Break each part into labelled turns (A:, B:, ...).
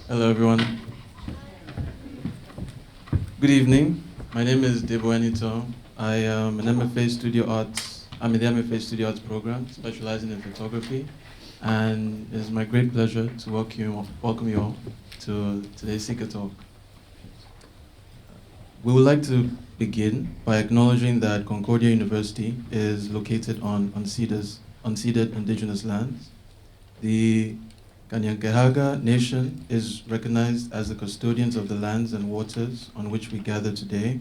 A: Hello, everyone. Good evening. My name is Debo Enito. I am an MFA Studio Arts. I'm in the MFA Studio Arts program, specializing in photography. And it is my great pleasure to welcome you all to today's Seeker Talk. We would like to begin by acknowledging that Concordia University is located on unceded indigenous lands. The Kanyankehaga Nation is recognized as the custodians of the lands and waters on which we gather today.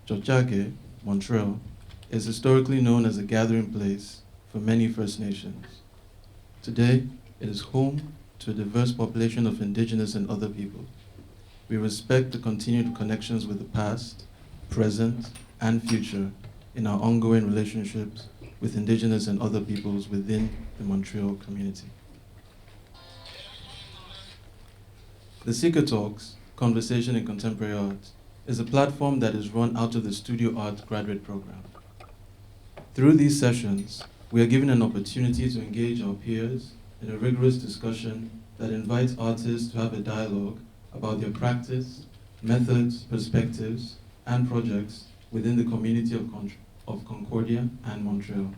A: Chochake, Montreal, is historically known as a gathering place for many First Nations. Today, it is home to a diverse population of indigenous and other people. We respect the continued connections with the past, present, and future in our ongoing relationships with indigenous and other peoples within the Montreal community. The Seeker Talks, Conversation in Contemporary Art, is a platform that is run out of the Studio Art graduate program. Through these sessions, we are given an opportunity to engage our peers in a rigorous discussion that invites artists to have a dialogue about their practice, methods, perspectives, and projects within the community of Concordia and Montreal.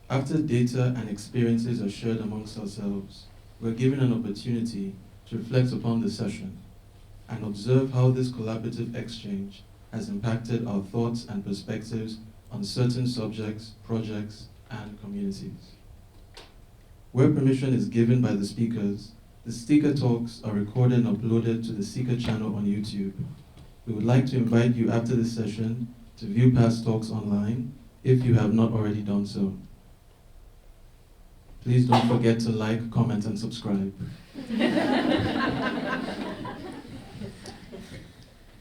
A: After data and experiences are shared amongst ourselves, we are given an opportunity to reflect upon the session and observe how this collaborative exchange has impacted our thoughts and perspectives on certain subjects, projects, and communities. Where permission is given by the speakers, the Seeker Talks are recorded and uploaded to the Seeker channel on YouTube. We would like to invite you after this session to view past talks online if you have not already done so. Please don't forget to like, comment, and subscribe.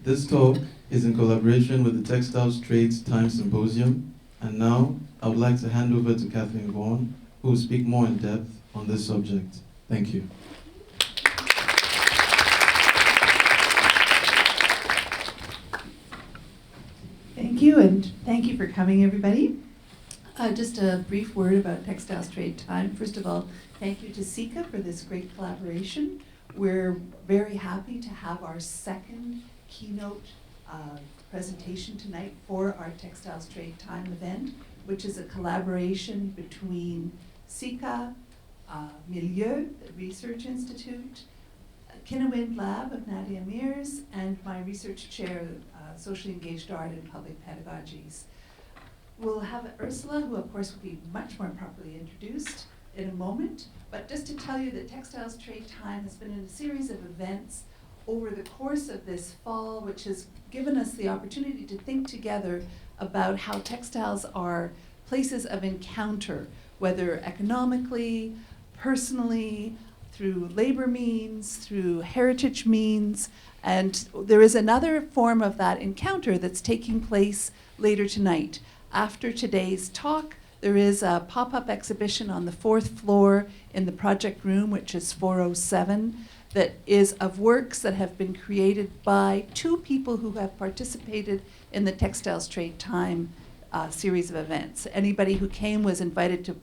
A: This talk is in collaboration with the TextilesTimeTrade symposium, and now I would like to hand over to Kathleen Vaughan, who will speak more in depth on this subject. Thank you.
B: Thank you, and thank you for coming, everybody. Just a brief word about Textiles Trade Time. First of all, thank you to Sika for this great collaboration. We're very happy to have our second keynote presentation tonight for our Textiles Trade Time event, which is a collaboration between Sika, Milieu, the Research Institute, Kinnawind Lab of Nadia Mears, and my research chair, Socially Engaged Art and Public Pedagogies. We'll have Ursula, who of course will be much more properly introduced in a moment, but just to tell you that Textiles Trade Time has been in a series of events over the course of this fall, which has given us the opportunity to think together about how textiles are places of encounter, whether economically, personally, through labor means, through heritage means, and there is another form of that encounter that's taking place later tonight. After today's talk, there is a pop-up exhibition on the 4th floor in the project room, which is 407, that is of works that have been created by two people who have participated in the Textiles Trade Time series of events. Anybody who came was invited to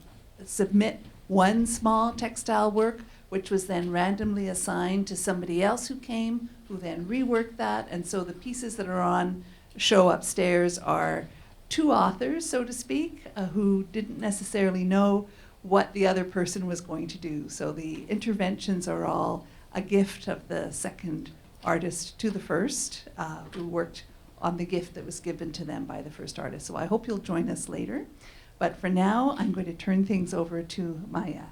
B: submit one small textile work, which was then randomly assigned to somebody else who came, who then reworked that. And so the pieces that are on show upstairs are two authors, so to speak, who didn't necessarily know what the other person was going to do. So the interventions are all a gift of the second artist to the first, who worked on the gift that was given to them by the first artist. So I hope you'll join us later. But for now, I'm going to turn things over to Maya.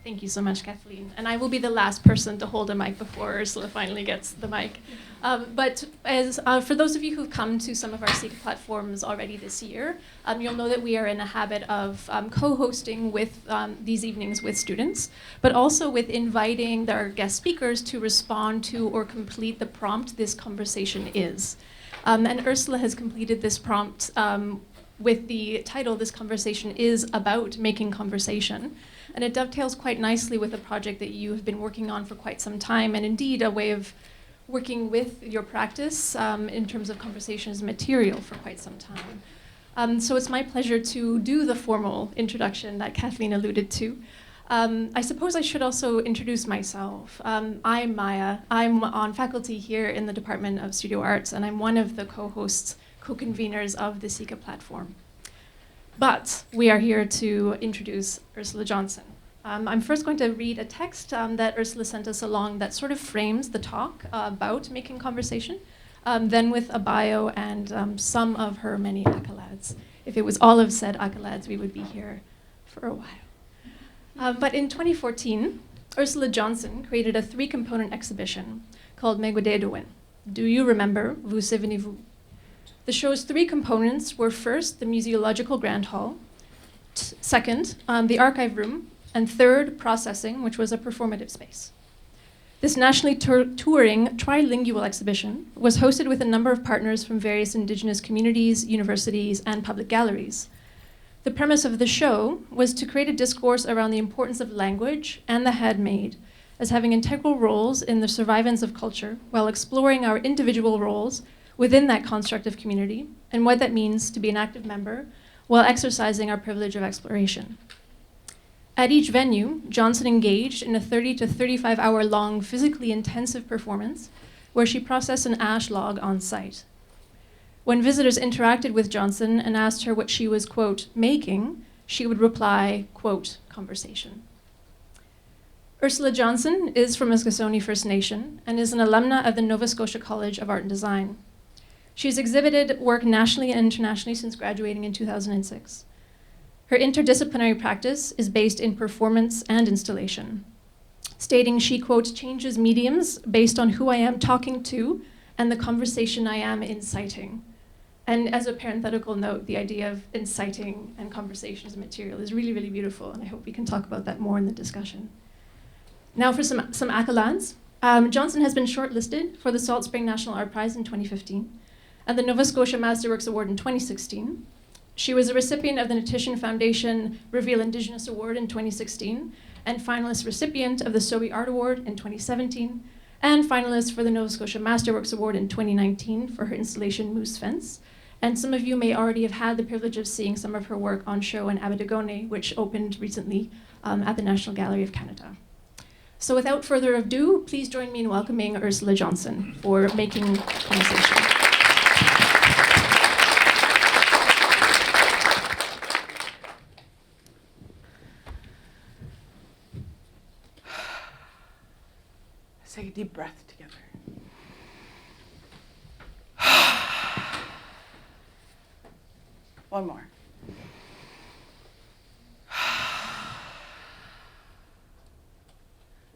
C: Thank you so much, Kathleen. And I will be the last person to hold a mic before Ursula finally gets the mic. But as for those of you who've come to some of our Seeker platforms already this year, you'll know that we are in a habit of co-hosting with these evenings with students, but also with inviting our guest speakers to respond to or complete the prompt this conversation is. And Ursula has completed this prompt with the title, This Conversation is About Making Conversation. And it dovetails quite nicely with a project that you have been working on for quite some time, and indeed a way of working with your practice in terms of conversation as material for quite some time. So it's my pleasure to do the formal introduction that Kathleen alluded to. I suppose I should also introduce myself. I'm Maya. I'm on faculty here in the Department of Studio Arts, and I'm one of the co-hosts, co-conveners of the SICA platform. But we are here to introduce Ursula Johnson. I'm first going to read a text that Ursula sent us along that sort of frames the talk about making conversation, then with a bio and some of her many accolades. If it was all of said accolades, we would be here for a while. But in 2014, Ursula Johnson created a 3-component exhibition called Megwededowin. Do you remember? Vous souvenez-vous? The show's 3 components were first, the Museological Grand Hall, second, the archive room, and third, processing, which was a performative space. This nationally touring trilingual exhibition was hosted with a number of partners from various Indigenous communities, universities, and public galleries. The premise of the show was to create a discourse around the importance of language and the handmade as having integral roles in the survivance of culture while exploring our individual roles within that construct of community and what that means to be an active member while exercising our privilege of exploration. At each venue, Johnson engaged in a 30 to 35 hour long physically intensive performance where she processed an ash log on site. When visitors interacted with Johnson and asked her what she was, quote, making, she would reply, quote, conversation. Ursula Johnson is from Eskasoni First Nation and is an alumna of the Nova Scotia College of Art and Design. She's exhibited work nationally and internationally since graduating in 2006. Her interdisciplinary practice is based in performance and installation, stating she, quote, changes mediums based on who I am talking to and the conversation I am inciting. And as a parenthetical note, the idea of inciting and conversation as a material is really, really beautiful, and I hope we can talk about that more in the discussion. Now for some accolades. Johnson has been shortlisted for the Salt Spring National Art Prize in 2015 and the Nova Scotia Masterworks Award in 2016. She was a recipient of the Natition Foundation Reveal Indigenous Award in 2016 and finalist recipient of the Sobe Art Award in 2017 and finalist for the Nova Scotia Masterworks Award in 2019 for her installation Moose Fence. And some of you may already have had the privilege of seeing some of her work on show in Abitigoné, which opened recently at the National Gallery of Canada. So without further ado, please join me in welcoming Ursula Johnson for making conversation.
D: Let's take a deep breath together. One more.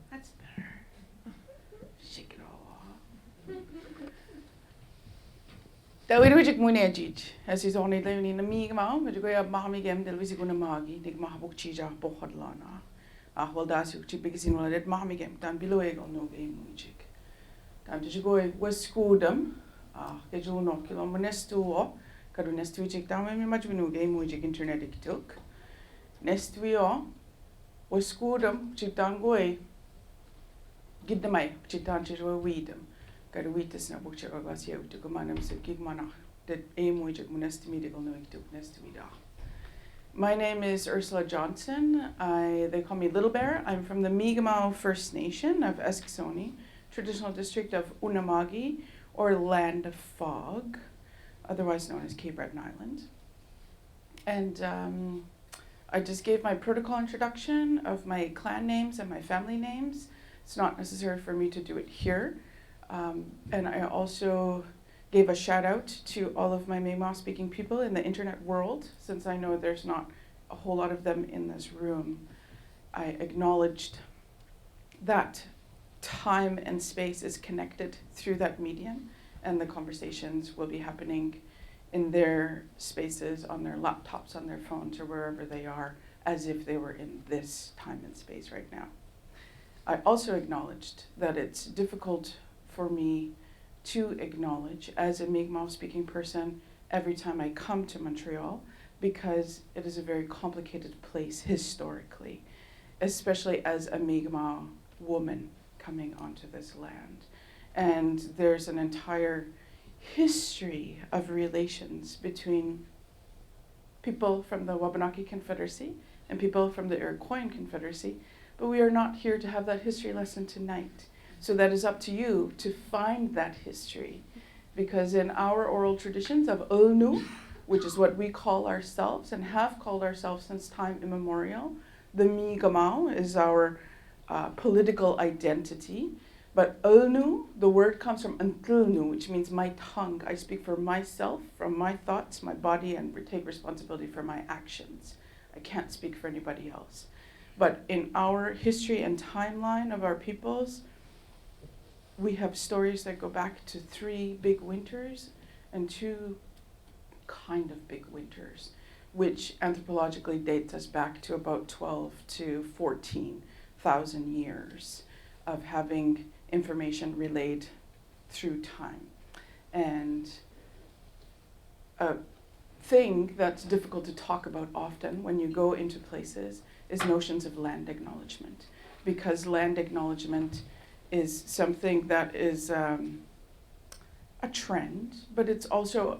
D: That's better. Shake it all off. Dawid wajik muna ajij. As is only living in a meag mao, but you go up Mahami game, the Lusiguna Magi, Dig Mahabuk Chija, Bohodlana. Well, that's you because in one of Mahami game, down below eagle no game wajik. Down did you go was school them? Get you no kilomenestu. Kadu next week down when we much we know game which internet it took. Next we all was school them, chip down go get the mic, chip down to weed them. Got a wheat is not butcher or was here to come on and say, Gig mana, that aim which monest medical no took next week. My name is Ursula Johnson. They call me Little Bear. I'm from the Mi'kmaq First Nation of Eskasoni, traditional district of Unamagi, or Land of Fog, otherwise known as Cape Breton Island. And I just gave my protocol introduction of my clan names and my family names. It's not necessary for me to do it here. And I also gave a shout out to all of my Mi'kmaq speaking people in the internet world, since I know there's not a whole lot of them in this room. I acknowledged that time and space is connected through that medium, and the conversations will be happening in their spaces, on their laptops, on their phones, or wherever they are, as if they were in this time and space right now. I also acknowledged that it's difficult for me to acknowledge as a Mi'kmaq speaking person every time I come to Montreal, because it is a very complicated place historically, especially as a Mi'kmaq woman coming onto this land. And there's an entire history of relations between people from the Wabanaki Confederacy and people from the Iroquois Confederacy, but we are not here to have that history lesson tonight. So that is up to you to find that history, because in our oral traditions of Ulnu, which is what we call ourselves and have called ourselves since time immemorial, the Mi'kmaq is our political identity. But Ulnu, the word comes from Untlnu, which means my tongue. I speak for myself, from my thoughts, my body, and take responsibility for my actions. I can't speak for anybody else. But in our history and timeline of our peoples, we have stories that go back to 3 big winters and 2 kind of big winters, which anthropologically dates us back to about 12 to 14,000 years of having information relayed through time. And a thing that's difficult to talk about often when you go into places is notions of land acknowledgement, because land acknowledgement is something that is a trend, but it's also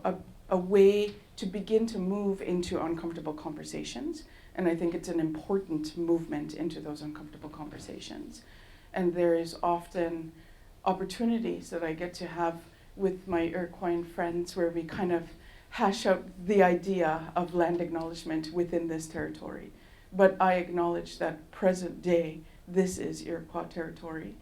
D: a way to begin to move into uncomfortable conversations. And I think it's an important movement into those uncomfortable conversations. And there is often opportunities that I get to have with my Iroquois friends where we kind of hash out the idea of land acknowledgement within this territory. But I acknowledge that present day, this is Iroquois territory.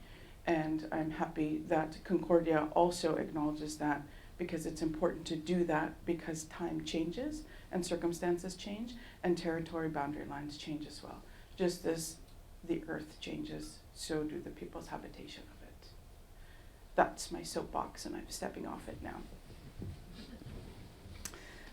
D: And I'm happy that Concordia also acknowledges that, because it's important to do that, because time changes and circumstances change and territory boundary lines change as well. Just as the earth changes, so do the people's habitation of it. That's my soapbox, and I'm stepping off it now.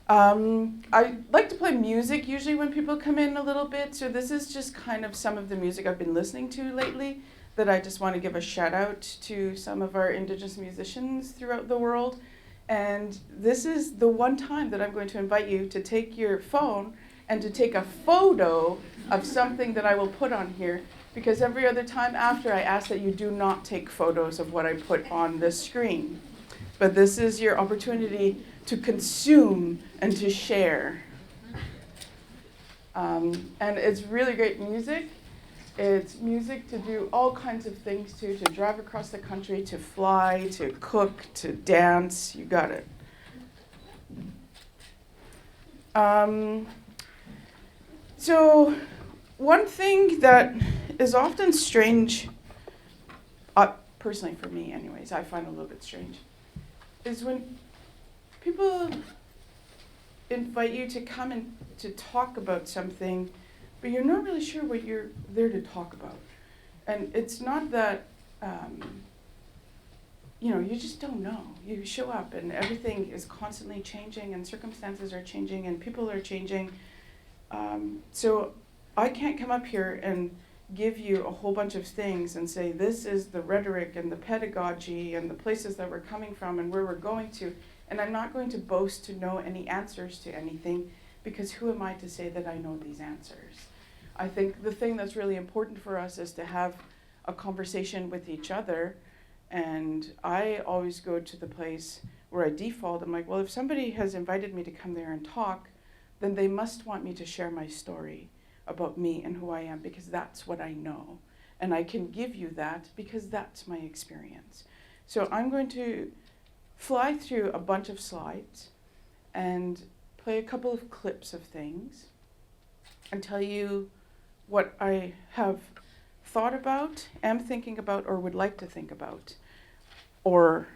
D: I like to play music usually when people come in a little bit, so this is just kind of some of the music I've been listening to lately that I just want to give a shout out to some of our Indigenous musicians throughout the world. And this is the one time that I'm going to invite you to take your phone and to take a photo of something that I will put on here, because every other time after I ask that you do not take photos of what I put on the screen. But this is your opportunity to consume and to share. And it's really great music. It's music to do all kinds of things to drive across the country, to fly, to cook, to dance, you got it. So one thing that is often strange, personally for me anyways, I find a little bit strange, is when people invite you to come and to talk about something, but you're not really sure what you're there to talk about. And it's not that, you just don't know. You show up and everything is constantly changing and circumstances are changing and people are changing. So I can't come up here and give you a whole bunch of things and say, this is the rhetoric and the pedagogy and the places that we're coming from and where we're going to. And I'm not going to boast to know any answers to anything, because who am I to say that I know these answers? I think the thing that's really important for us is to have a conversation with each other. And I always go to the place where I default. I'm like, well, if somebody has invited me to come there and talk, then they must want me to share my story about me and who I am, because that's what I know. And I can give you that because that's my experience. So I'm going to fly through a bunch of slides and play a couple of clips of things and tell you what I have thought about, am thinking about, or would like to think about, or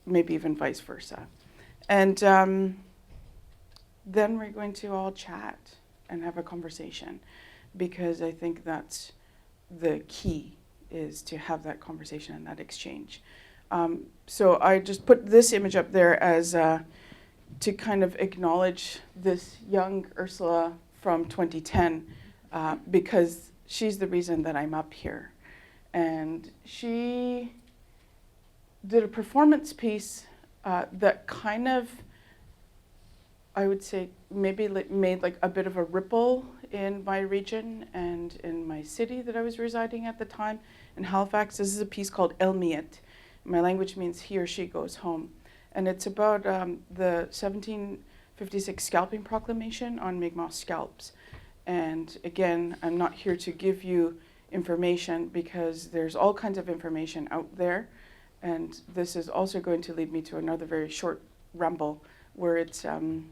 D: maybe even vice versa. And then we're going to all chat and have a conversation, because I think that's the key, is to have that conversation and that exchange. So I just put this image up there as to kind of acknowledge this young Ursula from 2010, because she's the reason that I'm up here. And she did a performance piece that kind of, I would say, maybe made like a bit of a ripple in my region and in my city that I was residing at the time in Halifax. This is a piece called Elmiet. My language means he or she goes home. And it's about the 1756 scalping proclamation on Mi'kmaq scalps. And again, I'm not here to give you information because there's all kinds of information out there. And this is also going to lead me to another very short ramble where it's, I'm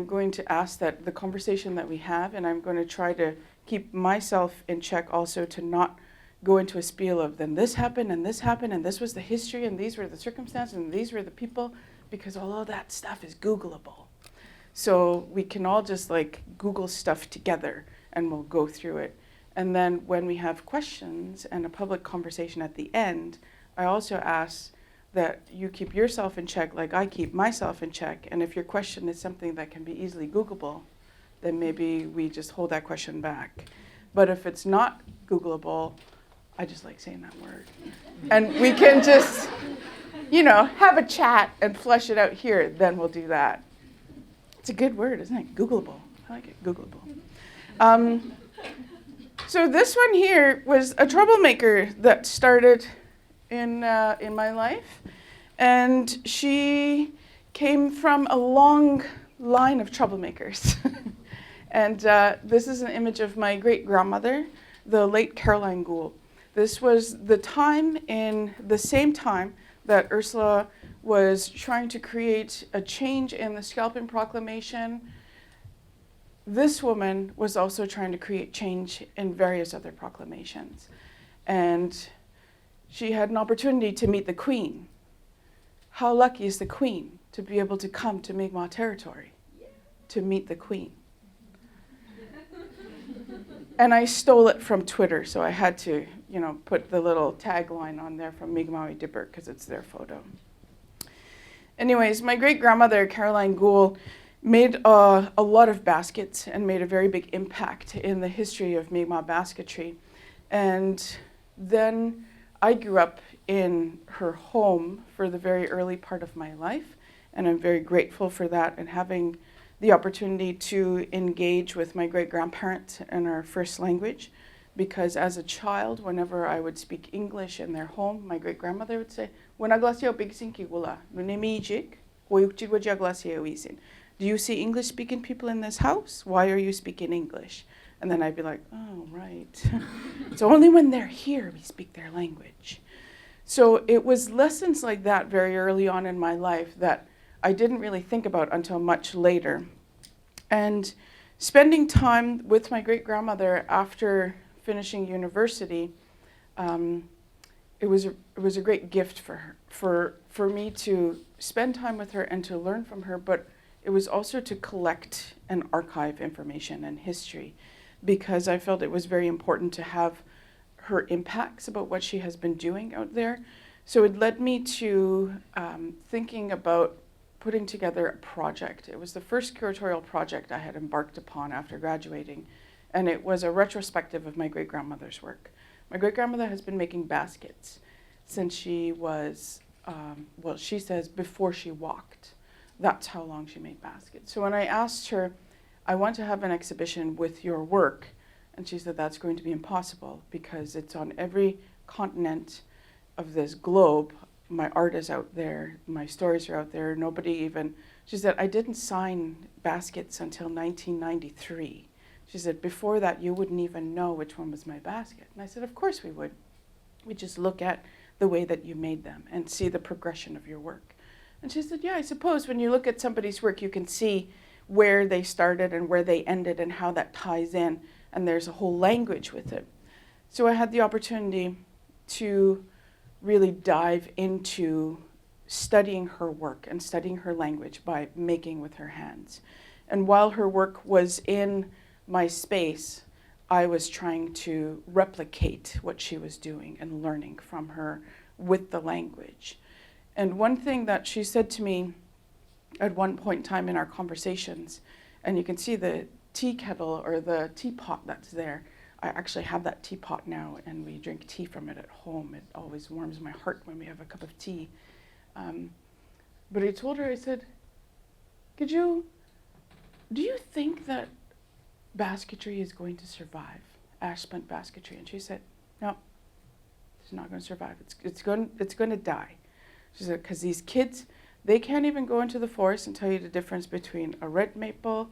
D: going to ask that the conversation that we have, and I'm going to try to keep myself in check also to not go into a spiel of then this happened and this happened and this was the history and these were the circumstances and these were the people, because all of that stuff is Googleable. So we can all just like Google stuff together and we'll go through it. And then when we have questions and a public conversation at the end, I also ask that you keep yourself in check like I keep myself in check. And if your question is something that can be easily Googleable, then maybe we just hold that question back. But if it's not Googleable, I just like saying that word. And we can just, you know, have a chat and flesh it out here, then we'll do that. It's a good word, isn't it? Googleable. I like it, Googleable. So this one here was a troublemaker that started in my life. And she came from a long line of troublemakers. And this is an image of my great-grandmother, the late Caroline Gould. This was the time in the same time that Ursula was trying to create a change in the Scalping Proclamation. This woman was also trying to create change in various other proclamations. And she had an opportunity to meet the Queen. How lucky is the Queen to be able to come to Mi'kmaq territory to meet the Queen? And I stole it from Twitter, so I had to, you know, put the little tagline on there from Mi'kmaq Dipper because it's their photo. Anyways, my great-grandmother, Caroline Gould, made a lot of baskets and made a very big impact in the history of Mi'kmaq basketry. And then I grew up in her home for the very early part of my life, and I'm very grateful for that and having the opportunity to engage with my great-grandparents in our first language, because as a child, whenever I would speak English in their home, my great-grandmother would say, do you see English-speaking people in this house? Why are you speaking English? And then I'd be like, oh, right. It's only when they're here we speak their language. So it was lessons like that very early on in my life that I didn't really think about until much later. And spending time with my great-grandmother after finishing university, it was a great gift for her, for me to spend time with her and to learn from her, but it was also to collect and archive information and history, because I felt it was very important to have her impacts about what she has been doing out there. So it led me to thinking about putting together a project. It was the first curatorial project I had embarked upon after graduating, and it was a retrospective of my great-grandmother's work. My great-grandmother has been making baskets since she was, well, she says before she walked. That's how long she made baskets. So when I asked her, I want to have an exhibition with your work, and she said that's going to be impossible because it's on every continent of this globe. My art is out there, my stories are out there, nobody even, she said, I didn't sign baskets until 1993. She said, before that, you wouldn't even know which one was my basket. And I said, of course we would. We just look at the way that you made them and see the progression of your work. And she said, yeah, I suppose when you look at somebody's work, you can see where they started and where they ended and how that ties in, and there's a whole language with it. So I had the opportunity to really dive into studying her work and studying her language by making with her hands. And while her work was in my space, I was trying to replicate what she was doing and learning from her with the language. And one thing that she said to me at one point in time in our conversations, and you can see the tea kettle or the teapot that's there. I actually have that teapot now, and we drink tea from it at home. It always warms my heart when we have a cup of tea. But I told her, I said, do you think that basketry is going to survive, ash splint basketry? And she said, no, it's not going to survive. It's going to die. She said, because these kids, they can't even go into the forest and tell you the difference between a red maple,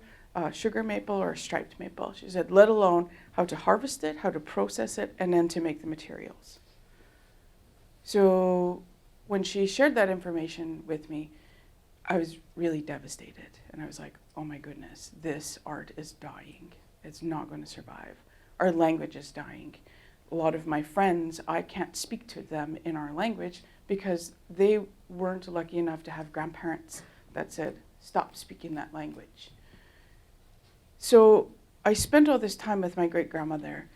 D: sugar maple or striped maple. She said, let alone how to harvest it, how to process it, and then to make the materials. So when she shared that information with me, I was really devastated. And I was like, oh my goodness, this art is dying. It's not going to survive. Our language is dying. A lot of my friends, I can't speak to them in our language because they weren't lucky enough to have grandparents that said, stop speaking that language. So I spent all this time with my great-grandmother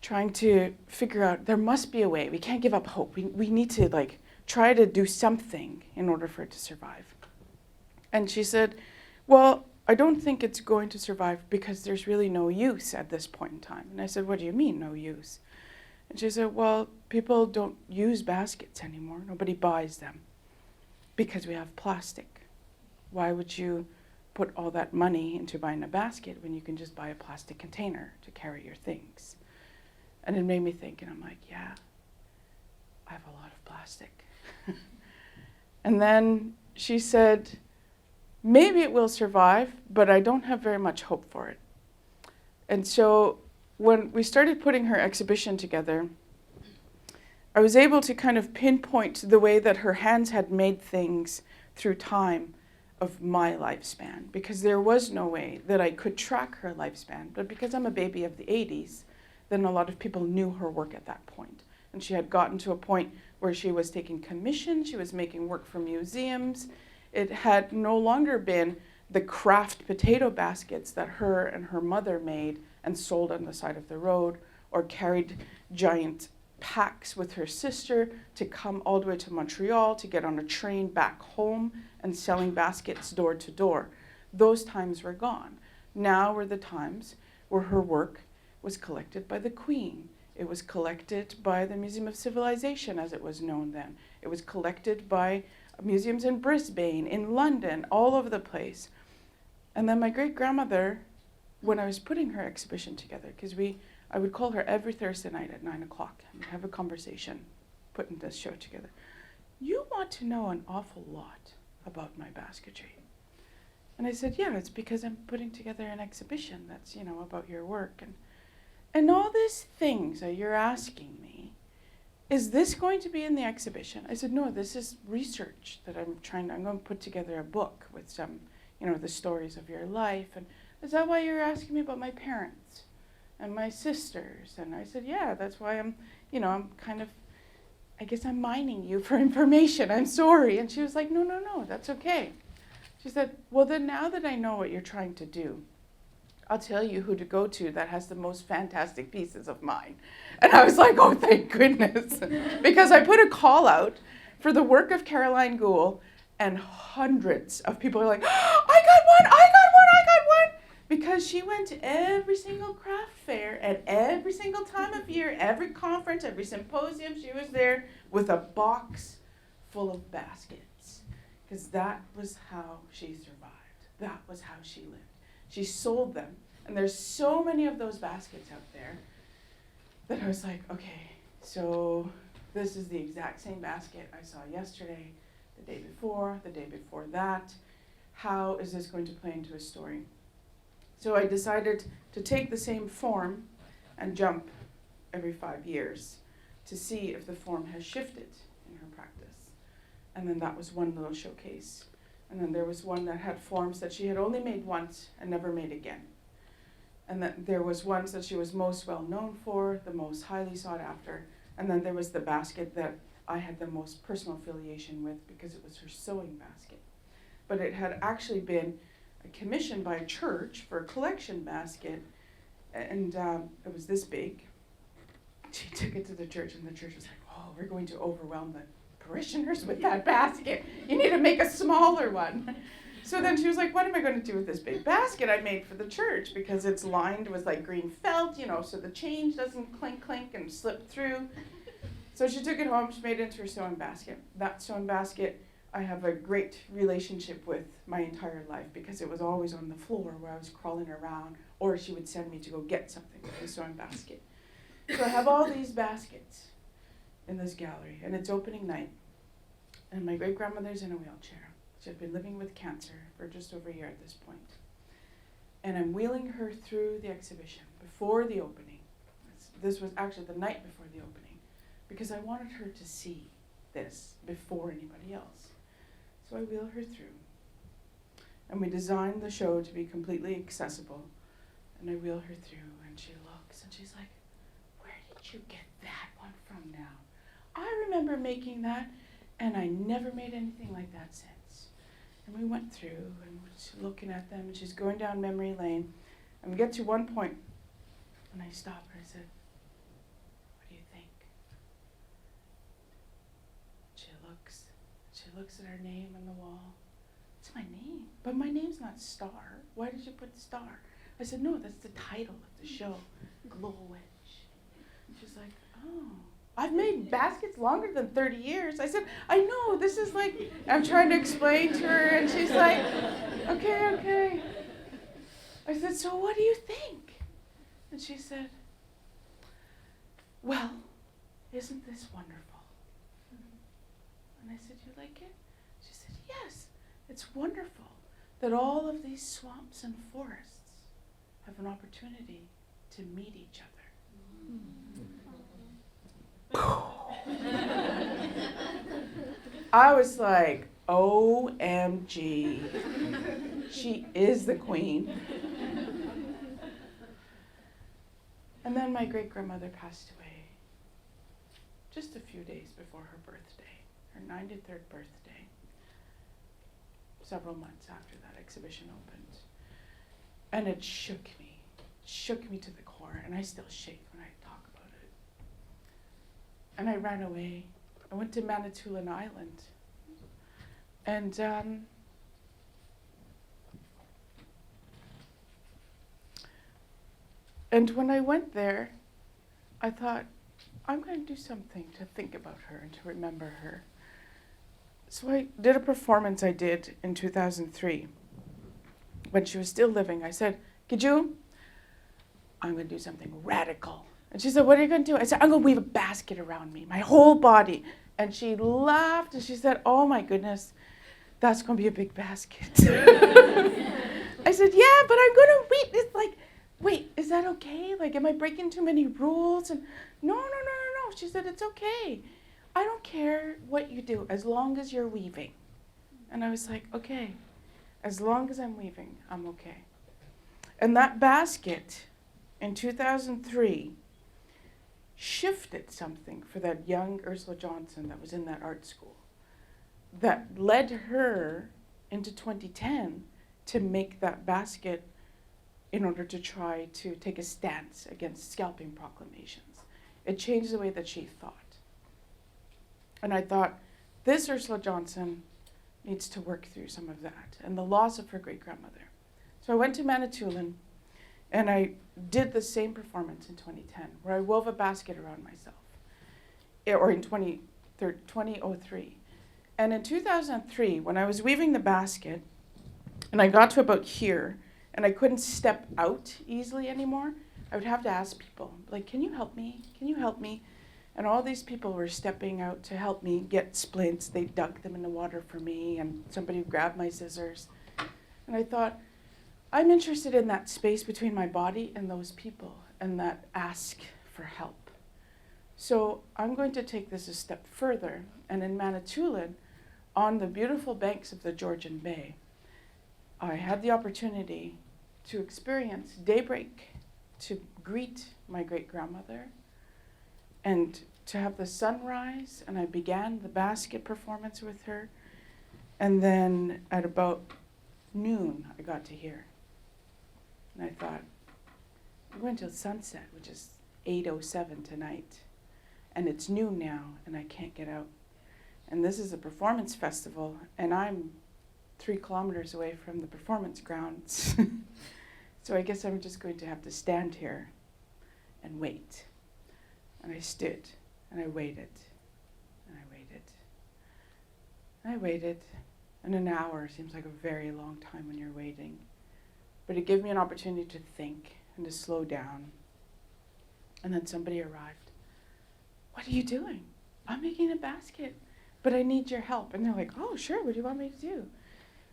D: trying to figure out, there must be a way. We can't give up hope. We need to try to do something in order for it to survive. And she said, well, I don't think it's going to survive because there's really no use at this point in time. And I said, what do you mean, no use? And she said, well, people don't use baskets anymore. Nobody buys them because we have plastic. Why would you put all that money into buying a basket when you can just buy a plastic container to carry your things? And it made me think, and I'm like, yeah, I have a lot of plastic. And then she said, maybe it will survive, but I don't have very much hope for it. And so when we started putting her exhibition together, I was able to kind of pinpoint the way that her hands had made things through time of my lifespan, because there was no way that I could track her lifespan. But because I'm a baby of the 80s, then a lot of people knew her work at that point. And she had gotten to a point where she was taking commissions, she was making work for museums. It had no longer been the craft potato baskets that her and her mother made and sold on the side of the road, or carried giant packs with her sister to come all the way to Montreal to get on a train back home and selling baskets door to door. Those times were gone. Now were the times where her work was collected by the Queen. It was collected by the Museum of Civilization, as it was known then. It was collected by museums in Brisbane, in London, all over the place. And then my great-grandmother, when I was putting her exhibition together, because I would call her every Thursday night at 9 o'clock and have a conversation putting this show together. You want to know an awful lot about my basketry. And I said, yeah, it's because I'm putting together an exhibition that's, about your work. And all these things that you're asking me, is this going to be in the exhibition? I said, no, this is research that I'm going to put together a book with some, the stories of your life. And is that why you're asking me about my parents and my sisters? And I said, yeah, that's why I'm kind of, I guess I'm mining you for information. I'm sorry. And she was like, no, that's okay. She said, well, then now that I know what you're trying to do, I'll tell you who to go to that has the most fantastic pieces of mine. And I was like, oh, thank goodness. Because I put a call out for the work of Caroline Gould, and hundreds of people are like, oh, I got one. Because she went to every single craft fair at every single time of year, every conference, every symposium. She was there with a box full of baskets. Because that was how she survived. That was how she lived. She sold them, and there's so many of those baskets out there that I was like, okay, so this is the exact same basket I saw yesterday, the day before that. How is this going to play into a story? So I decided to take the same form and jump every 5 years to see if the form has shifted in her practice. And then that was one little showcase. And then there was one that had forms that she had only made once and never made again. And then there was ones that she was most well known for, the most highly sought after. And then there was the basket that I had the most personal affiliation with because it was her sewing basket. But it had actually been commissioned by a church for a collection basket, and it was this big. She took it to the church, and the church was like, oh, we're going to overwhelm the parishioners with that basket. You need to make a smaller one. So then she was like, what am I going to do with this big basket I made for the church? Because it's lined with green felt, so the change doesn't clink and slip through. So she took it home, she made it into her sewing basket. That sewing basket I have a great relationship with my entire life because it was always on the floor where I was crawling around, or she would send me to go get something with the sewing basket. So I have all these baskets in this gallery, and it's opening night, and my great-grandmother's in a wheelchair. She had been living with cancer for just over a year at this point. And I'm wheeling her through the exhibition before the opening. This was actually the night before the opening, because I wanted her to see this before anybody else. So I wheel her through. And we designed the show to be completely accessible. And I wheel her through, and she looks, and she's like, "Where did you get that one from now? I remember making that, and I never made anything like that since." And we went through, and we're just looking at them, and she's going down memory lane. And we get to one point, and I stopped her and I said, "What do you think?" She looks at her name on the wall. "It's my name, but my name's not Star. Why did you put Star?" I said, "No, that's the title of the show, Glow Wedge." She's like, "Oh, I've made baskets longer than 30 years. I said, "I know, this is like," I'm trying to explain to her, and she's like, okay. I said, "So what do you think?" And she said, "Well, isn't this wonderful?" And I said, "You like it?" She said, "Yes, it's wonderful that all of these swamps and forests have an opportunity to meet each other." I was like, OMG, she is the queen. And then my great-grandmother passed away just a few days before her birthday, her 93rd birthday, several months after that exhibition opened. And it shook me to the core, and I still shake when I talk about it. And I ran away. I went to Manitoulin Island. And when I went there, I thought, I'm going to do something to think about her and to remember her. So I did a performance I did in 2003. When she was still living, I said, "Giju, I'm going to do something radical." And she said, "What are you going to do?" I said, "I'm going to weave a basket around me, my whole body." And she laughed and she said, "Oh my goodness, that's going to be a big basket." I said, "Yeah, but I'm going to weave this, like, wait, is that okay? Like, am I breaking too many rules?" And no. She said, "It's okay. I don't care what you do as long as you're weaving." And I was like, okay, as long as I'm weaving, I'm okay. And that basket in 2003 shifted something for that young Ursula Johnson that was in that art school, that led her into 2010 to make that basket in order to try to take a stance against scalping proclamations. It changed the way that she thought. And I thought, this Ursula Johnson needs to work through some of that and the loss of her great-grandmother. So I went to Manitoulin and I did the same performance in 2010, where I wove a basket around myself, or in 2003. And in 2003, when I was weaving the basket, and I got to about here, and I couldn't step out easily anymore, I would have to ask people, like, "Can you help me? Can you help me?" And all these people were stepping out to help me get splints. They dug them in the water for me, and somebody grabbed my scissors. And I thought, I'm interested in that space between my body and those people, and that ask for help. So I'm going to take this a step further. And in Manitoulin, on the beautiful banks of the Georgian Bay, I had the opportunity to experience daybreak, to greet my great-grandmother, and to have the sunrise. And I began the basket performance with her. And then at about noon, I got to here. And I thought, I'm going till sunset, which is 8:07 tonight. And it's noon now, and I can't get out. And this is a performance festival, and I'm 3 kilometers away from the performance grounds. So I guess I'm just going to have to stand here and wait. And I stood, and I waited, and I waited. And I waited, and an hour seems like a very long time when you're waiting. But it gave me an opportunity to think and to slow down. And then somebody arrived. "What are you doing?" "I'm making a basket, but I need your help." And they're like, "Oh, sure, what do you want me to do?"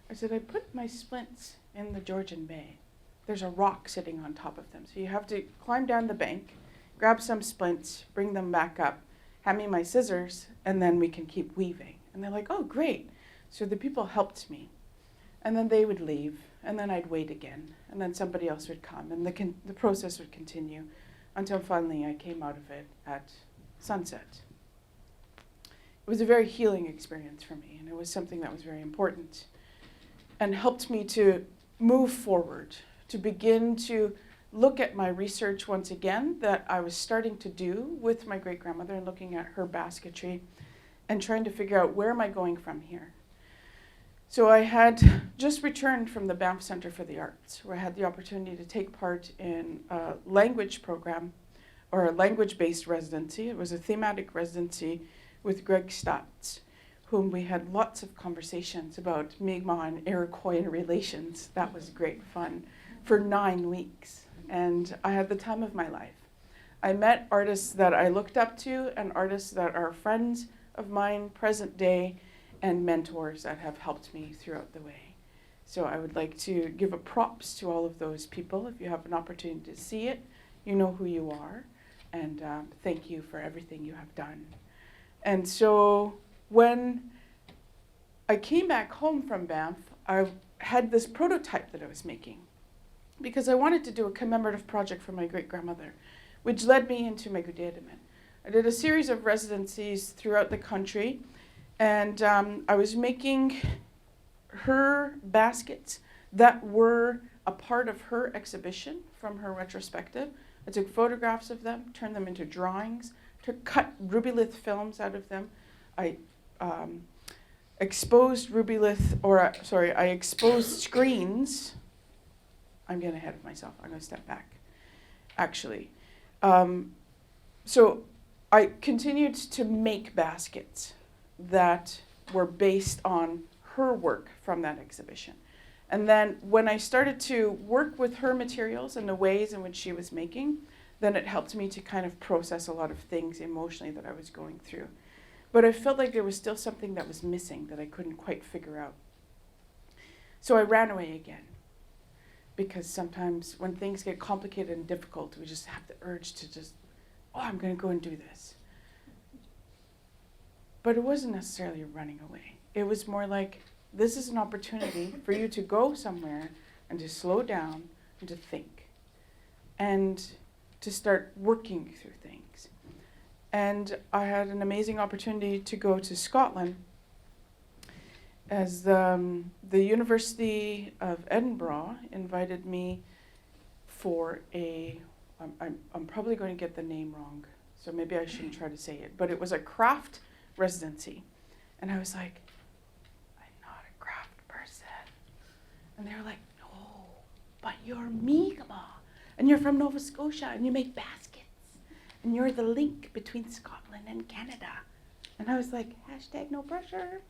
D: I said, "I put my splints in the Georgian Bay. there's a rock sitting on top of them. So you have to climb down the bank, grab some splints, bring them back up, hand me my scissors, and then we can keep weaving. And they're like, oh, great. So the people helped me. And then they would leave, and then I'd wait again, and then somebody else would come, and the process would continue until finally I came out of it at sunset. It was a very healing experience for me, and it was something that was very important and helped me to move forward, to begin to look at my research once again that I was starting to do with my great-grandmother and looking at her basketry and trying to figure out where am I going from here. So I had just returned from the Banff Centre for the Arts, where I had the opportunity to take part in a language program or a language-based residency. It was a thematic residency with Greg Stutz, whom we had lots of conversations about Mi'kmaq and Iroquois relations. That was great fun for 9 weeks. And I had the time of my life. I met artists that I looked up to and artists that are friends of mine, present day, and mentors that have helped me throughout the way. So I would like to give a props to all of those people. If you have an opportunity to see it, you know who you are. And thank you for everything you have done. And so when I came back home from Banff, I had this prototype that I was making because I wanted to do a commemorative project for my great-grandmother, which led me into Megudedaman. I did a series of residencies throughout the country, and I was making her baskets that were a part of her exhibition from her retrospective. I took photographs of them, turned them into drawings, cut rubylith films out of them. I exposed I exposed screens. I'm getting ahead of myself. I'm going to step back, actually. So I continued to make baskets that were based on her work from that exhibition. And then when I started to work with her materials and the ways in which she was making, then it helped me to kind of process a lot of things emotionally that I was going through. But I felt like there was still something that was missing that I couldn't quite figure out. So I ran away again. Because sometimes when things get complicated and difficult, we just have the urge to just, I'm going to go and do this. But it wasn't necessarily running away. It was more like, this is an opportunity for you to go somewhere and to slow down and to think and to start working through things. And I had an amazing opportunity to go to Scotland as the University of Edinburgh invited me for I'm probably going to get the name wrong, so maybe I shouldn't try to say it, but it was a craft residency. And I was like, and they were like, no, but you're Mi'kmaq, and you're from Nova Scotia, and you make baskets, and you're the link between Scotland and Canada. And I was like, #no pressure.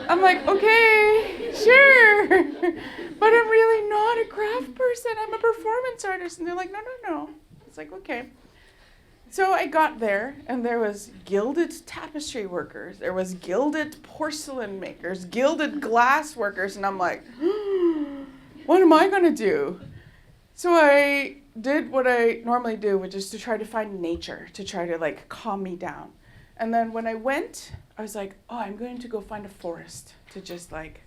D: I'm like, okay, sure, but I'm really not a craft person. I'm a performance artist. And they're like, no. It's like, okay. So I got there, and there was gilded tapestry workers, there was gilded porcelain makers, gilded glass workers, and I'm like, what am I going to do? So I did what I normally do, which is to try to find nature, to try to like calm me down. And then when I went, I was like, I'm going to go find a forest to just like,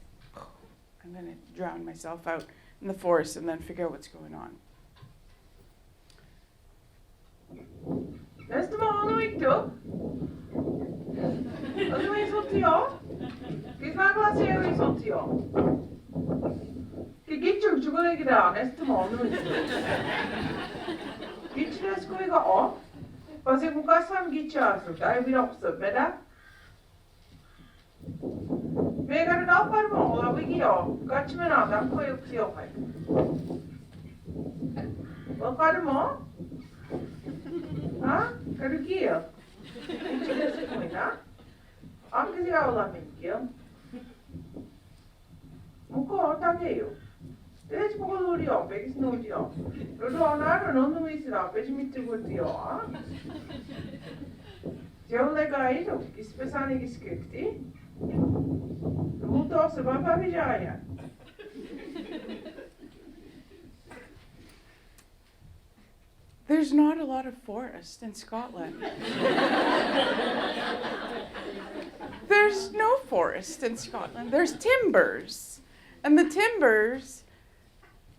D: I'm going to drown myself out in the forest and then figure out what's going on.
E: Nästa morgon och gick upp. Och det var ju sånt till jag. Ska snabbt se hur sånt till jag. Ska gitchug to go like that nästa morgon och gick upp. Gitchug ska vi gå av. Fast jag vågar sam gitchug så där vill också med det. Men jag kan då på morgon och gick jag. Gotcha men då får jag upp till jag. Vad var det morgon? Kan du ge? Inte det så mycket. Anke jag alla mycket. Och vad tar det ju? Det är små lådor jag, vilket snor jag. Då har någon visar upp, vilket mitt går till jag. Jag lägger i då, speciellt i skukti. Mot oss var pappa jag.
D: there's not a lot of forest in Scotland. There's no forest in Scotland. There's timbers. And the timbers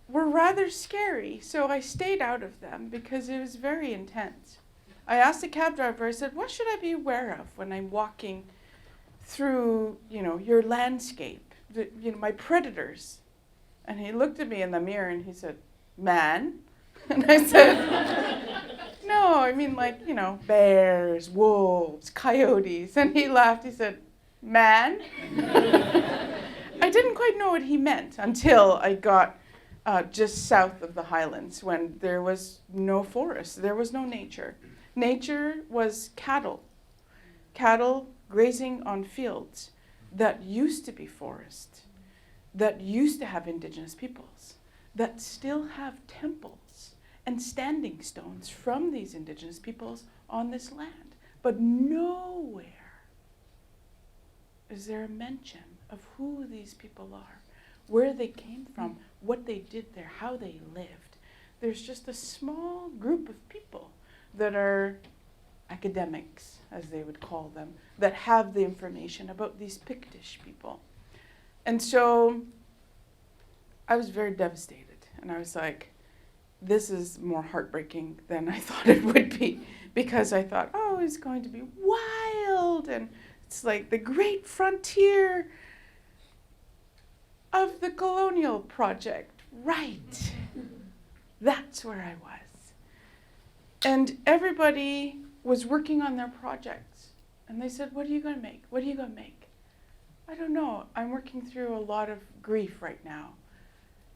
D: were rather scary, so I stayed out of them because it was very intense. I asked the cab driver, I said, what should I be aware of when I'm walking through, your landscape, my predators? And he looked at me in the mirror and he said, man? And I said, no, I mean bears, wolves, coyotes. And he laughed, he said, man? I didn't quite know what he meant until I got just south of the Highlands when there was no forest, there was no nature. Nature was cattle grazing on fields that used to be forest, that used to have indigenous peoples, that still have temples and standing stones from these indigenous peoples on this land. But nowhere is there a mention of who these people are, where they came from, what they did there, how they lived. There's just a small group of people that are academics, as they would call them, that have the information about these Pictish people. And so I was very devastated. And I was like, this is more heartbreaking than I thought it would be, because I thought, oh, it's going to be wild, and it's like the great frontier of the colonial project. Right. That's where I was. And everybody was working on their projects. And they said, what are you going to make? What are you going to make? I don't know. I'm working through a lot of grief right now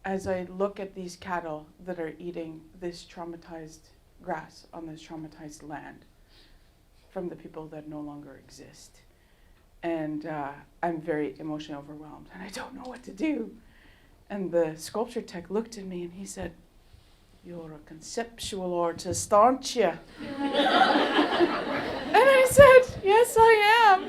D: as I look at these cattle that are eating this traumatized grass on this traumatized land from the people that no longer exist. And I'm very emotionally overwhelmed, and I don't know what to do. And the sculpture tech looked at me and he said, you're a conceptual artist, aren't you? And I said, yes, I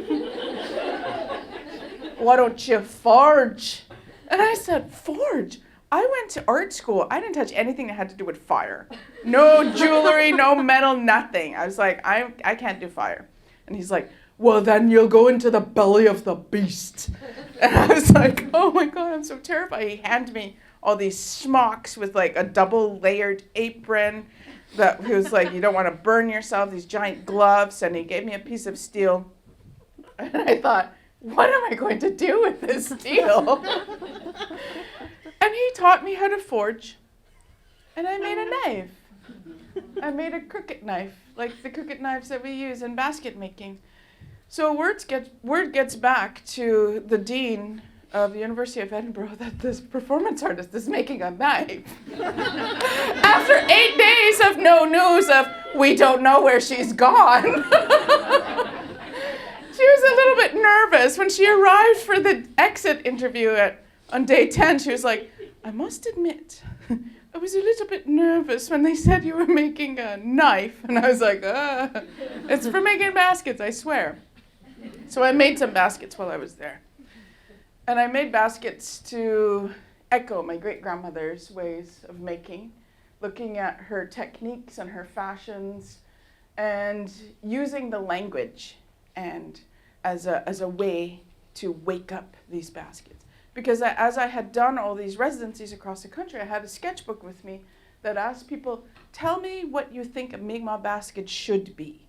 D: am. Why don't you forge? And I said, forge? I went to art school. I didn't touch anything that had to do with fire. No jewelry, no metal, nothing. I was like, I can't do fire. And he's like, well, then you'll go into the belly of the beast. And I was like, oh my God, I'm so terrified. He handed me all these smocks with like a double layered apron that he was like, you don't want to burn yourself, these giant gloves. And he gave me a piece of steel. And I thought, what am I going to do with this steel? And he taught me how to forge. And I made a knife. I made a crooked knife, like the crooked knives that we use in basket making. So word gets back to the dean of the University of Edinburgh that this performance artist is making a knife. After 8 days of no news of, we don't know where she's gone. She was a little bit nervous. When she arrived for the exit interview on day 10, she was like, I must admit, I was a little bit nervous when they said you were making a knife. And I was like, it's for making baskets, I swear. So I made some baskets while I was there. And I made baskets to echo my great-grandmother's ways of making, looking at her techniques and her fashions, and using the language and as a way to wake up these baskets. Because as I had done all these residencies across the country, I had a sketchbook with me that asked people, tell me what you think a Mi'kmaq basket should be.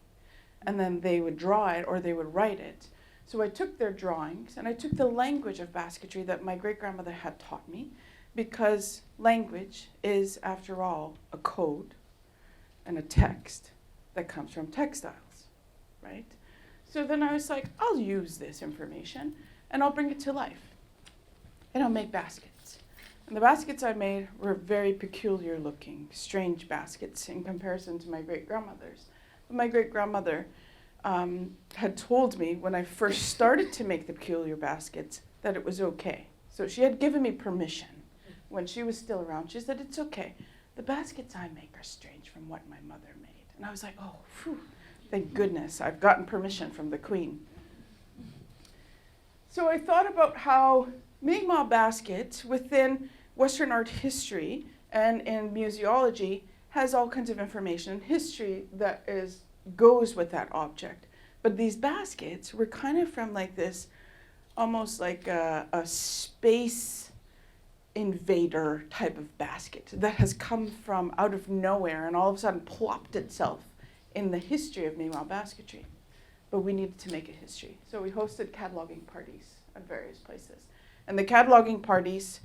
D: And then they would draw it or they would write it. So I took their drawings and I took the language of basketry that my great-grandmother had taught me, because language is, after all, a code and a text that comes from textiles, right? So then I was like, I'll use this information and I'll bring it to life. And I'll make baskets. And the baskets I made were very peculiar looking, strange baskets in comparison to my great-grandmother's. But my great-grandmother had told me when I first started to make the peculiar baskets that it was okay. So she had given me permission when she was still around. She said, it's okay. The baskets I make are strange from what my mother made. And I was like, oh, phew, thank goodness I've gotten permission from the Queen. So I thought about how Mi'kmaq baskets within Western art history and in museology has all kinds of information and history that goes with that object. But these baskets were kind of from like this, almost like a space invader type of basket that has come from out of nowhere and all of a sudden plopped itself in the history of Mi'kmaq basketry. But we needed to make a history. So we hosted cataloging parties at various places. And the cataloging parties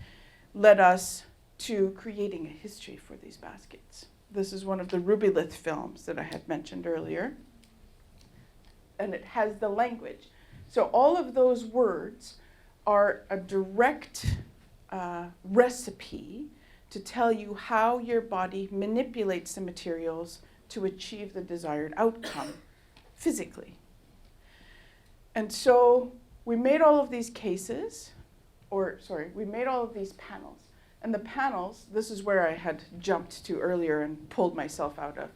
D: led us to creating a history for these baskets. This is one of the Rubylith films that I had mentioned earlier. And it has the language. So all of those words are a direct recipe to tell you how your body manipulates the materials to achieve the desired outcome physically. And so we made all of these we made all of these panels. And the panels, this is where I had jumped to earlier and pulled myself out of.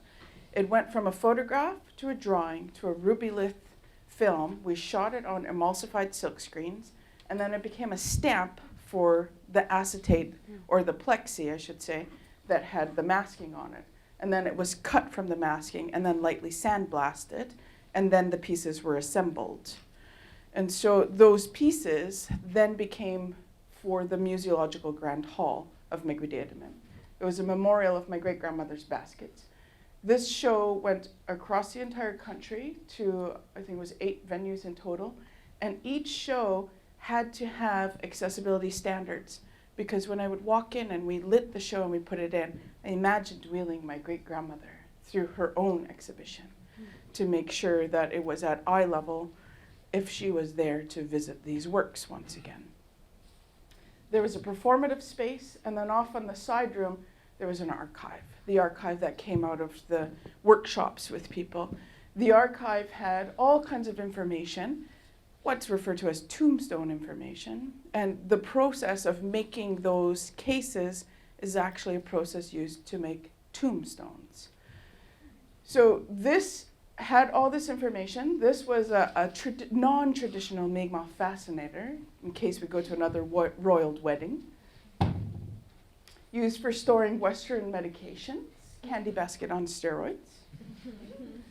D: It went from a photograph to a drawing to a Rubylith film. We shot it on emulsified silk screens, and then it became a stamp for the acetate, or the plexi, I should say, that had the masking on it. And then it was cut from the masking and then lightly sandblasted, and then the pieces were assembled. And so those pieces then became for the Museological Grand Hall of Mi'kmaq. It was a memorial of my great-grandmother's baskets. This show went across the entire country to, I think it was 8 venues in total, and each show had to have accessibility standards, because when I would walk in and we lit the show and we put it in, I imagined wheeling my great-grandmother through her own exhibition to make sure that it was at eye level if she was there to visit these works once again. There was a performative space, and then off on the side room, there was an archive, the archive that came out of the workshops with people. The archive had all kinds of information, what's referred to as tombstone information, and the process of making those cases is actually a process used to make tombstones. So this had all this information. This was a non-traditional Mi'kmaq fascinator, in case we go to another royal wedding, used for storing Western medications, candy basket on steroids.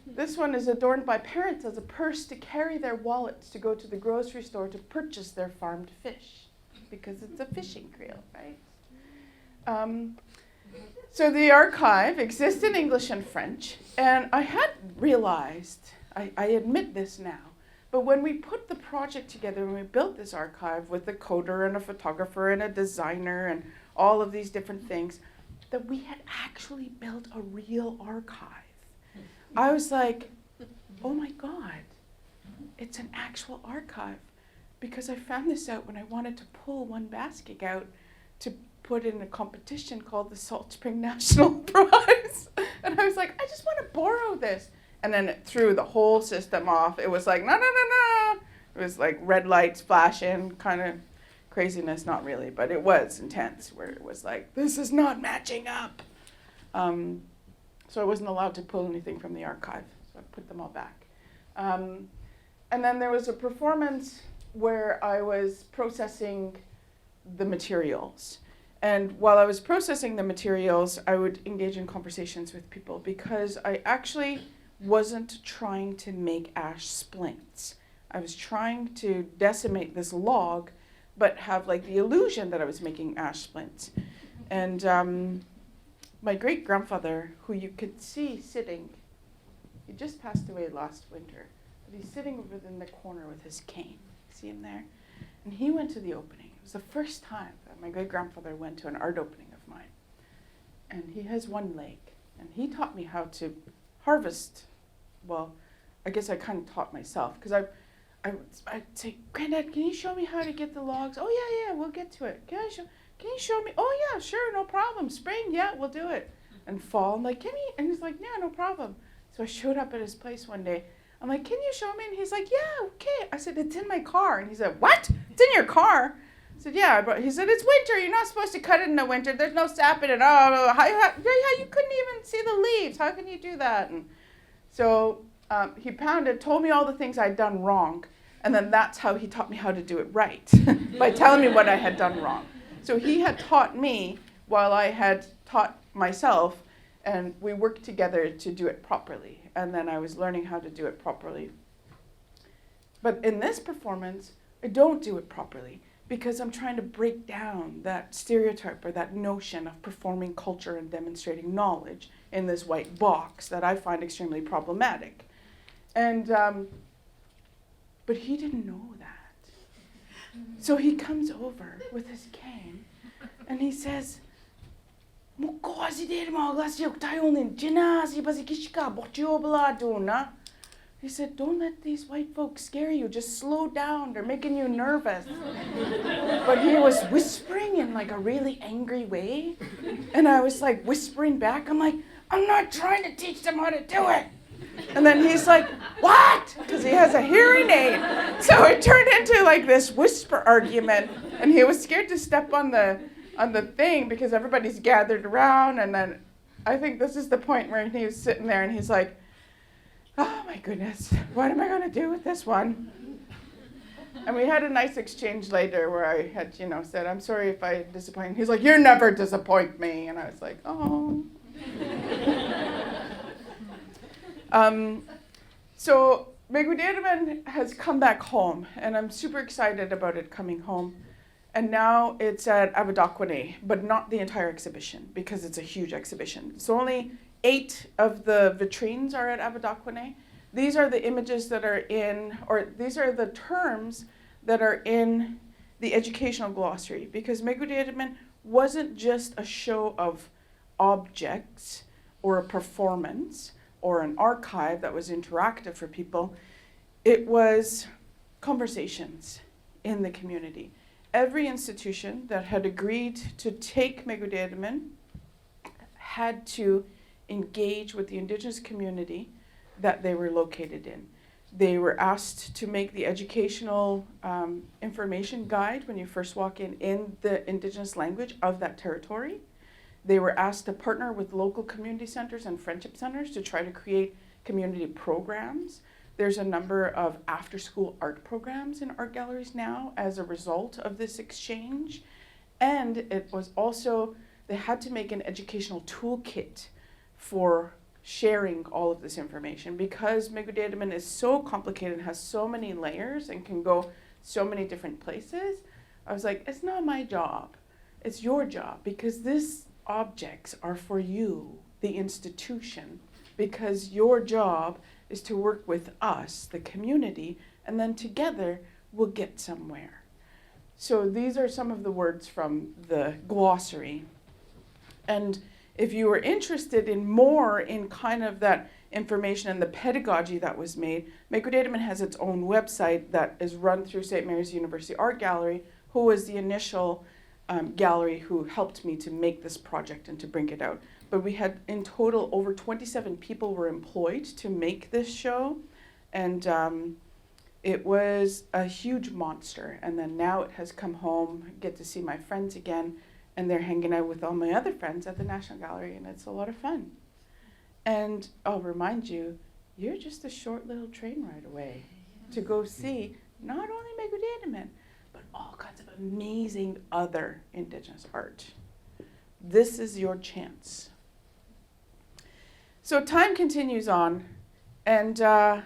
D: This one is adorned by parents as a purse to carry their wallets to go to the grocery store to purchase their farmed fish, because it's a fishing creel, right? So the archive exists in English and French, and I had realized, I admit this now, but when we put the project together, when we built this archive with a coder and a photographer and a designer and all of these different things, that we had actually built a real archive. I was like, oh my God, it's an actual archive. Because I found this out when I wanted to pull one basket out to put in a competition called the Salt Spring National Prize. And I was like, I just want to borrow this. And then it threw the whole system off. It was like, no. It was like red lights flashing, kind of craziness, not really, but it was intense, where it was like, this is not matching up. So I wasn't allowed to pull anything from the archive, so I put them all back. And then there was a performance where I was processing the materials. And while I was processing the materials, I would engage in conversations with people, because I actually wasn't trying to make ash splints. I was trying to decimate this log, but have like the illusion that I was making ash splints. And my great-grandfather, who you could see sitting, he just passed away last winter, but he's sitting over in the corner with his cane. See him there? And he went to the opening. It was the first time that my great-grandfather went to an art opening of mine. And he has one leg, and he taught me how to harvest. Well, I guess I kind of taught myself, because I'd say, Granddad, can you show me how to get the logs? Oh, yeah, we'll get to it. Can you show me? Oh, yeah, sure, no problem. Spring, yeah, we'll do it. And fall, I'm like, and he's like, yeah, no problem. So I showed up at his place one day. I'm like, can you show me? And he's like, yeah, okay. I said, it's in my car. And he said, what? It's in your car? I said, yeah, but he said, it's winter. You're not supposed to cut it in the winter. There's no sap in it. Oh, you couldn't even see the leaves. How can you do that? And so he told me all the things I'd done wrong. And then that's how he taught me how to do it right, by telling me what I had done wrong. So he had taught me while I had taught myself, And we worked together to do it properly. And then I was learning how to do it properly. But in this performance, I don't do it properly because I'm trying to break down that stereotype or that notion of performing culture and demonstrating knowledge in this white box that I find extremely problematic. And, but he didn't know that. So he comes over with his cane and he says, he said, don't let these white folks scare you. Just slow down. They're making you nervous. But he was whispering in like a really angry way. And I was like whispering back. I'm like, I'm not trying to teach them how to do it. And then he's like, what? Because he has a hearing aid. So it turned into like this whisper argument. And he was scared to step on the thing because everybody's gathered around. And then I think this is the point where he was sitting there and he's like, oh my goodness, what am I going to do with this one? And we had a nice exchange later where I had, said, I'm sorry if I disappoint. He's like, you never disappoint me. And I was like, oh. So Blvd has come back home, and I'm super excited about it coming home. And now it's at Abbotsford, but not the entire exhibition because it's a huge exhibition. So only 8 of the vitrines are at Abbotsford. These are the images that are in, or these are the terms that are in the educational glossary, because Blvd wasn't just a show of objects or a performance or an archive that was interactive for people. It was conversations in the community. Every institution that had agreed to take Blvd had to engage with the Indigenous community that they were located in. They were asked to make the educational information guide when you first walk in the Indigenous language of that territory. They were asked to partner with local community centers and friendship centers to try to create community programs. There's a number of after-school art programs in art galleries now as a result of this exchange. And it was also, they had to make an educational toolkit for sharing all of this information because Blvd is so complicated and has so many layers and can go so many different places. I was like, it's not my job, it's your job, because these objects are for you, the institution, because your job is to work with us, the community, and then together we'll get somewhere. So these are some of the words from the glossary. And if you were interested in more in kind of that information and the pedagogy that was made, Blvd has its own website that is run through St. Mary's University Art Gallery, who was the initial gallery who helped me to make this project and to bring it out. But we had in total over 27 people were employed to make this show, and it was a huge monster. And then now it has come home, get to see my friends again, and they're hanging out with all my other friends at the National Gallery, and it's a lot of fun. And I'll remind you, you're just a short little train ride away to go see not only Blvd, but all kinds of amazing other Indigenous art. This is your chance. So time continues on, and I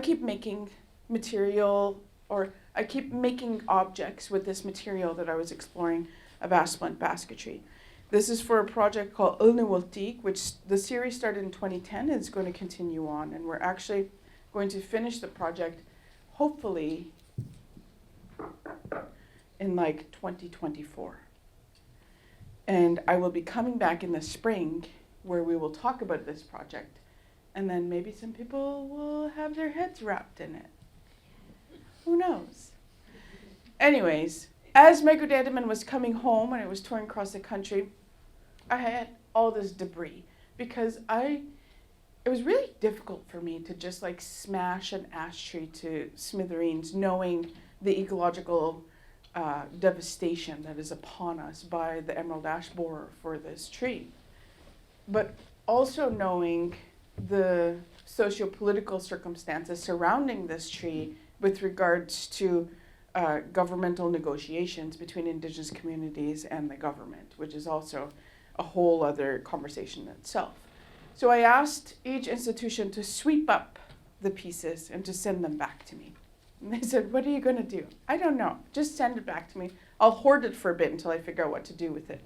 D: keep making material, or I keep making objects with this material that I was exploring of asplint basketry. This is for a project called Ulniwultik, which the series started in 2010 and is going to continue on, and we're actually going to finish the project hopefully in like 2024. And I will be coming back in the spring where we will talk about this project, and then maybe some people will have their heads wrapped in it. Who knows? Anyways, as Blvd was coming home and it was touring across the country, I had all this debris because it was really difficult for me to just like smash an ash tree to smithereens, knowing the ecological devastation that is upon us by the emerald ash borer for this tree. But also knowing the socio-political circumstances surrounding this tree with regards to governmental negotiations between Indigenous communities and the government, which is also a whole other conversation in itself. So I asked each institution to sweep up the pieces and to send them back to me. And they said, what are you going to do? I don't know. Just send it back to me. I'll hoard it for a bit until I figure out what to do with it.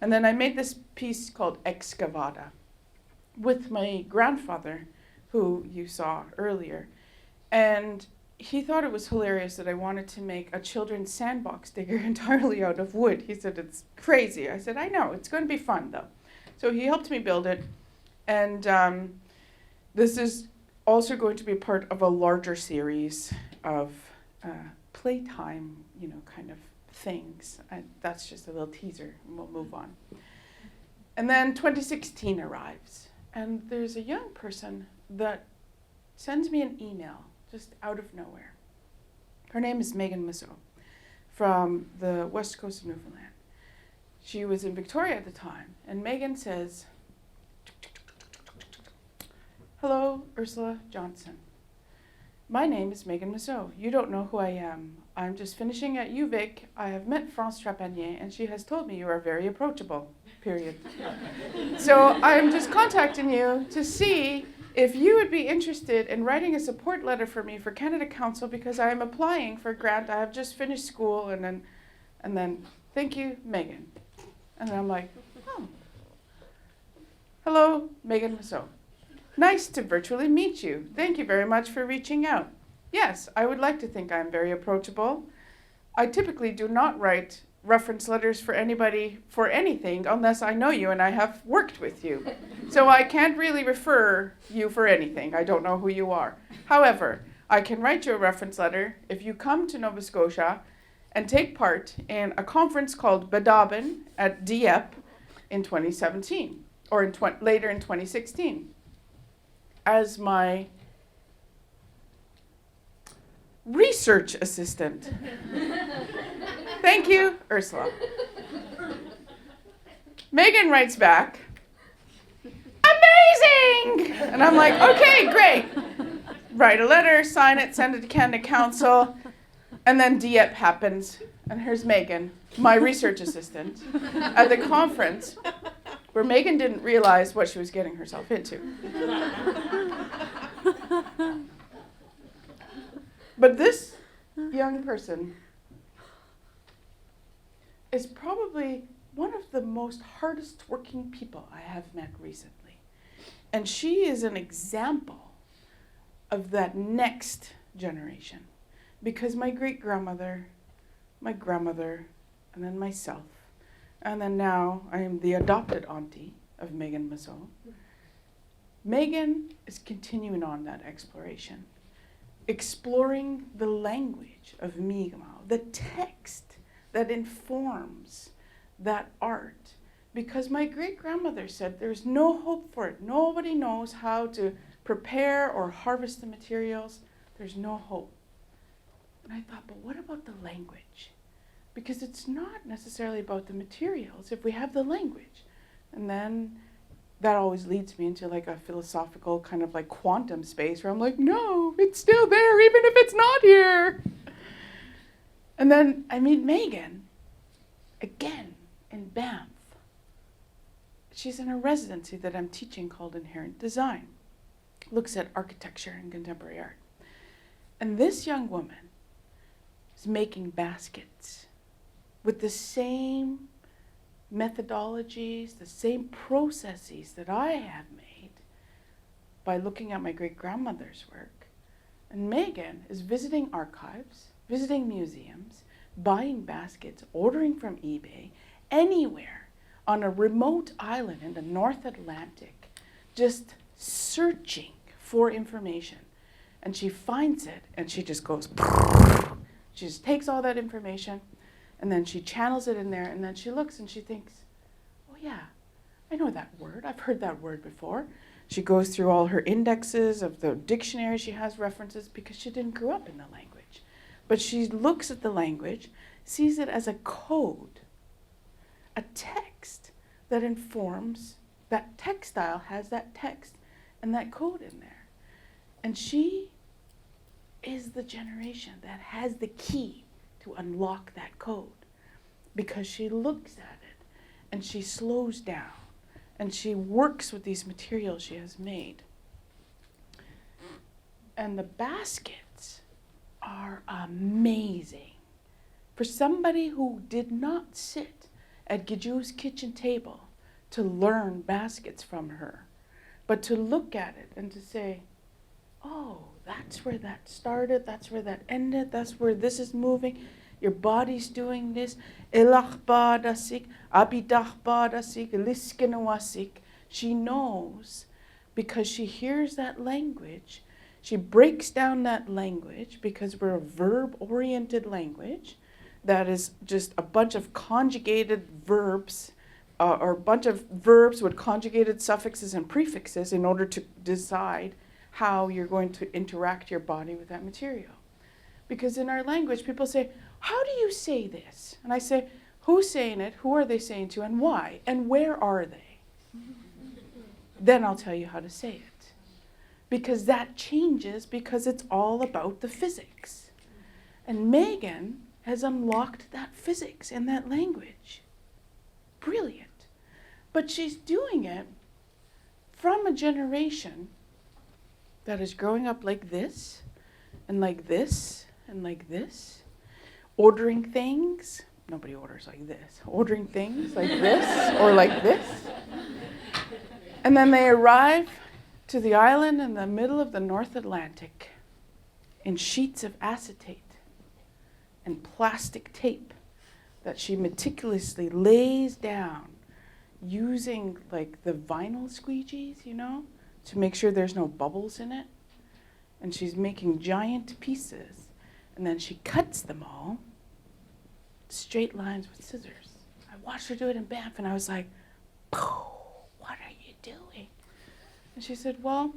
D: And then I made this piece called Excavada with my grandfather, who you saw earlier. And he thought it was hilarious that I wanted to make a children's sandbox digger entirely out of wood. He said, it's crazy. I said, I know, it's going to be fun though. So he helped me build it. And this is also going to be part of a larger series of playtime, kind of things. That's just a little teaser, and we'll move on. And then 2016 arrives, and there's a young person that sends me an email just out of nowhere. Her name is Megan Mazeau from the west coast of Newfoundland. She was in Victoria at the time, and Megan says, hello, Ursula Johnson. My name is Megan Mazeau. You don't know who I am. I'm just finishing at UVic. I have met France Trapanier, and she has told me you are very approachable, period. So I'm just contacting you to see if you would be interested in writing a support letter for me for Canada Council, because I am applying for a grant. I have just finished school, and then thank you, Megan. And I'm like, oh. Hello, Megan Mazeau. Nice to virtually meet you. Thank you very much for reaching out. Yes, I would like to think I'm very approachable. I typically do not write reference letters for anybody for anything unless I know you and I have worked with you. So I can't really refer you for anything. I don't know who you are. However, I can write you a reference letter if you come to Nova Scotia and take part in a conference called Bedabin at Dieppe in 2017, or later in 2016, as my research assistant. Thank you, Ursula. Megan writes back, amazing! And I'm like, okay, great. Write a letter, sign it, send it to Canada Council, and then Dieppe happens. And here's Megan, my research assistant, at the conference where Megan didn't realize what she was getting herself into. But this young person is probably one of the most hardest working people I have met recently. And she is an example of that next generation. Because my great-grandmother, my grandmother, and then myself, and then now I am the adopted auntie of Megan Mazeau. Megan is continuing on that exploration, exploring the language of Mi'kmaq, the text that informs that art. Because my great-grandmother said there's no hope for it. Nobody knows how to prepare or harvest the materials. There's no hope. And I thought, but what about the language? Because it's not necessarily about the materials if we have the language. And then that always leads me into like a philosophical kind of like quantum space where I'm like, no, it's still there even if it's not here. And then I meet Megan again in Banff. She's in a residency that I'm teaching called Inherent Design. Looks at architecture and contemporary art. And this young woman is making baskets with the same methodologies, the same processes that I have made by looking at my great-grandmother's work. And Megan is visiting archives, visiting museums, buying baskets, ordering from eBay, anywhere on a remote island in the North Atlantic, just searching for information. And she finds it, and she just goes, she just takes all that information, and then she channels it in there, and then she looks and she thinks, oh yeah, I know that word. I've heard that word before. She goes through all her indexes of the dictionary. She has references because she didn't grow up in the language. But she looks at the language, sees it as a code, a text that informs, that textile has that text and that code in there. And she is the generation that has the key to unlock that code, because she looks at it and she slows down and she works with these materials she has made. And the baskets are amazing. For somebody who did not sit at Giju's kitchen table to learn baskets from her, but to look at it and to say, oh, that's where that started, that's where that ended, that's where this is moving, your body's doing this. She knows because she hears that language. She breaks down that language because we're a verb-oriented language that is just a bunch of conjugated verbs or a bunch of verbs with conjugated suffixes and prefixes in order to decide how you're going to interact your body with that material. Because in our language, people say, how do you say this? And I say, who's saying it? Who are they saying to? And why? And where are they? Then I'll tell you how to say it. Because that changes because it's all about the physics. And Megan has unlocked that physics in that language. Brilliant. But she's doing it from a generation that is growing up like this, and like this, and like this, ordering things. Nobody orders like this. Ordering things like this, or like this. And then they arrive to the island in the middle of the North Atlantic in sheets of acetate and plastic tape that she meticulously lays down using like the vinyl squeegees, you know, to make sure there's no bubbles in it. And she's making giant pieces. And then she cuts them all straight lines with scissors. I watched her do it in Banff and I was like, what are you doing? And she said, well,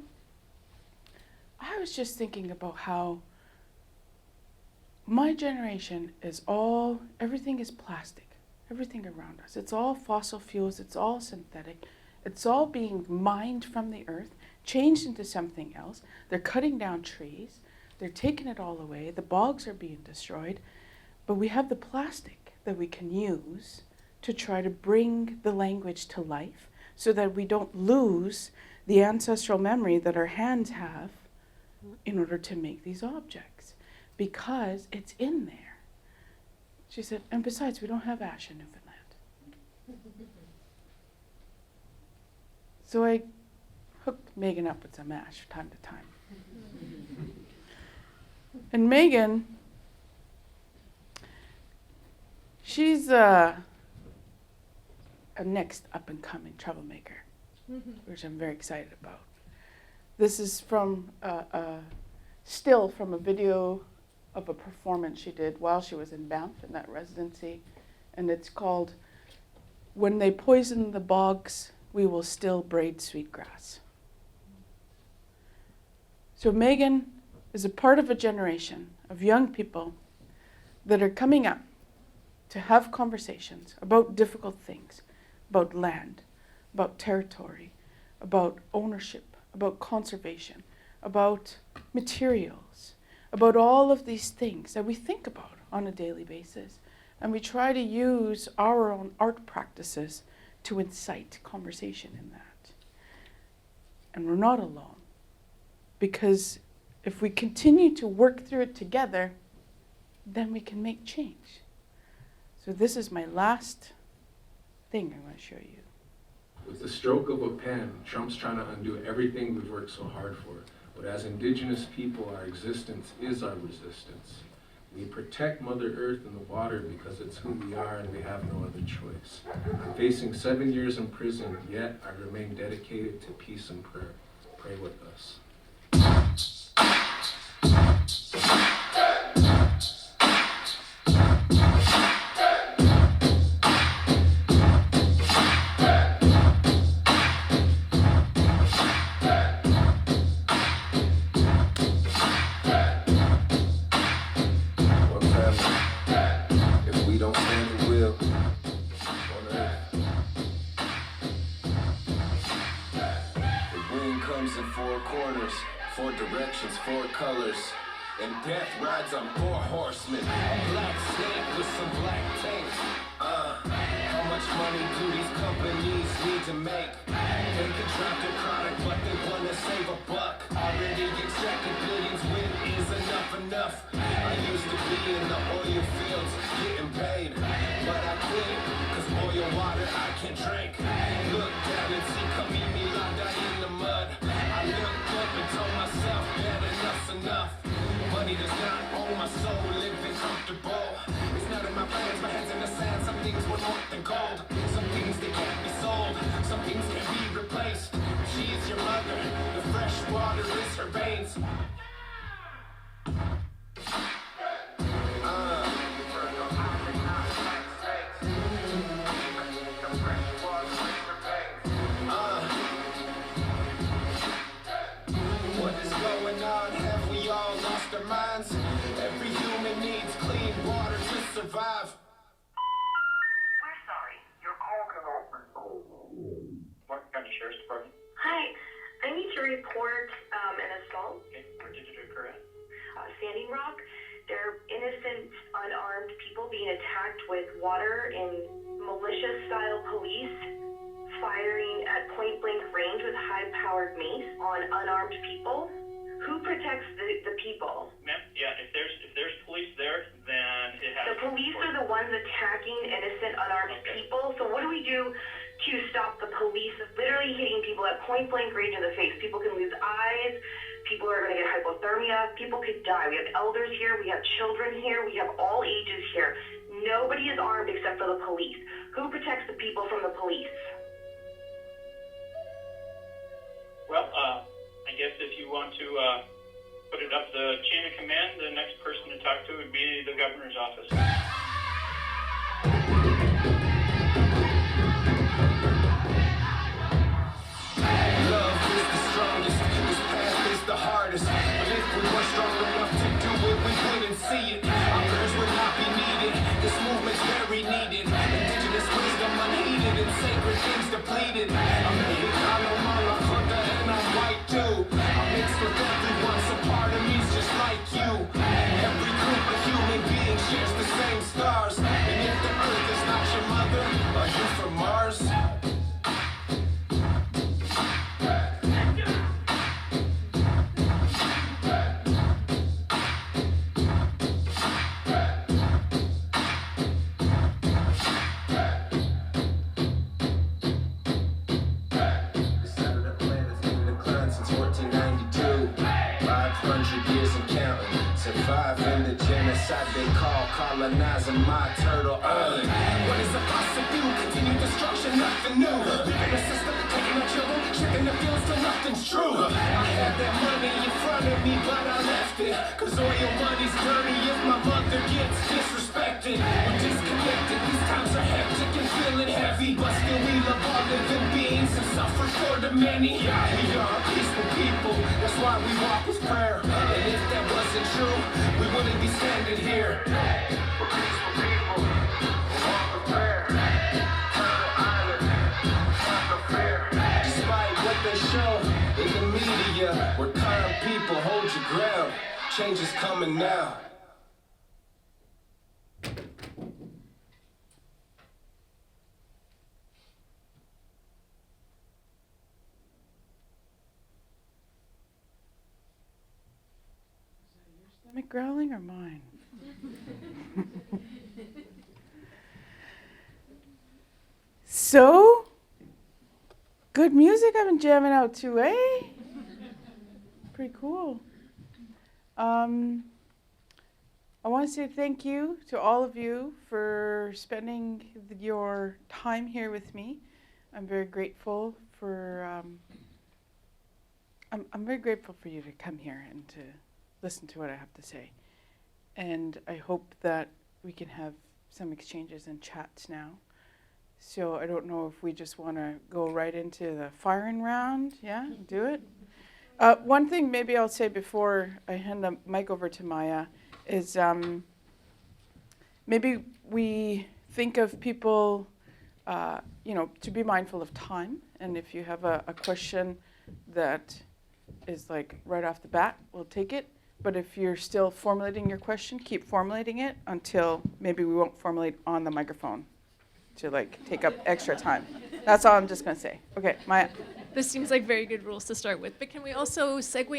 D: I was just thinking about how my generation is everything is plastic, everything around us. It's all fossil fuels, it's all synthetic, it's all being mined from the earth, changed into something else. They're cutting down trees, they're taking it all away, the bogs are being destroyed, but we have the plastic that we can use to try to bring the language to life so that we don't lose the ancestral memory that our hands have in order to make these objects, because it's in there. She said, and besides, we don't have ash in Newfoundland. So I hooked Megan up with some ash from time to time. And Megan, she's a next up-and-coming troublemaker, which I'm very excited about. This is from still from a video of a performance she did while she was in Banff in that residency, and it's called "When They Poison the Bogs, We Will Still Braid Sweetgrass." So Megan is a part of a generation of young people that are coming up to have conversations about difficult things, about land, about territory, about ownership, about conservation, about materials, about all of these things that we think about on a daily basis. And we try to use our own art practices to incite conversation in that. And we're not alone, because if we continue to work through it together, then we can make change. So this is my last thing I want to show you.
F: With the stroke of a pen, Trump's trying to undo everything we've worked so hard for. But as Indigenous people, our existence is our resistance. We protect Mother Earth and the water because it's who we are and we have no other choice. I'm facing 7 years in prison, yet I remain dedicated to peace and prayer. Pray with us. Directions, 4 colors, and death rides on 4 horsemen. A black snake with some black tape. I'm
G: much money do these companies need to make? They contract a product, but they wanna save a buck. Already extracted billions, when is enough? I used to be in the oil fields, getting paid, but I quit, cause oil water I can't drink. Look down and see, come meet me, locked out in the mud. I looked up and told myself that enough's enough. Money does not own my soul, living comfortable. It's not in my plans, my head's in the sand. Some things were more than gold. Some things they can't be sold. Some things can be replaced. She is your mother, the fresh water is her veins. What is going on? Have we all lost our minds? Every human needs clean water to survive.
H: We're sorry. Your call cannot be called.
I: Martin County Sheriff's Department.
H: Hi. I need to report an assault.
I: Okay, where did it occur at?
H: Standing Rock. There are innocent, unarmed people being attacked with water and militia-style police firing at point-blank range with high-powered mace on unarmed people. Who protects the people?
I: Ma'am, yeah, if there's police there, then it has...
H: The police are the ones attacking innocent, unarmed people. So what do we do to stop the police literally hitting people at point-blank range in the face? People can lose eyes. People are going to get hypothermia. People could die. We have elders here. We have children here. We have all ages here. Nobody is armed except for the police. Who protects the people from the police?
I: Well, I guess if you want to put it up the chain of command, the next person to talk to would be the governor's office.
G: Love is the strongest, this path is the hardest. But if we were strong enough to do it, we wouldn't see it. Our prayers would not be needed, this movement's very needed. Indigenous wisdom unheeded and sacred things depleted. I'm Mexicano, Malacota, and I'm white too. I'm mixed with everyone, so part of me's just like you. Every group of human beings shares the same stars. And if the earth is not your mother, are you from Mars? Surviving the genocide they call colonizing my turtle island. What is the fossil fuel? Continued destruction, nothing new. Living a system, taking our children, tricking the fields till nothing's true. I had that money in front of me, but I left it. Cause oil money's dirty if my mother gets disrespected. We're disconnected, these times are hectic and feeling heavy. But still we love all living beings and suffer for the many. We are a peaceful people, that's why we walk with prayer. And if that wasn't true, we wouldn't be standing here. We're peaceful people, we walk with prayer. Turtle Island, not no fear. Despite what they show in the media, we're kind people, hold your ground. Change is coming now.
D: Stomach growling or mine? So, good music I've been jamming out to, eh? Pretty cool. I want to say thank you to all of you for spending your time here with me. I'm very grateful for I'm very grateful for you to come here and to listen to what I have to say. And I hope that we can have some exchanges and chats now. So I don't know if we just want to go right into the firing round. Yeah, do it. One thing maybe I'll say before I hand the mic over to Maya is maybe we think of people, to be mindful of time. And if you have a question that is like right off the bat, we'll take it. But if you're still formulating your question, keep formulating it until maybe we won't formulate on the microphone to like take up extra time. That's all I'm just gonna say. Okay, Maya.
C: This seems like very good rules to start with, but can we also segue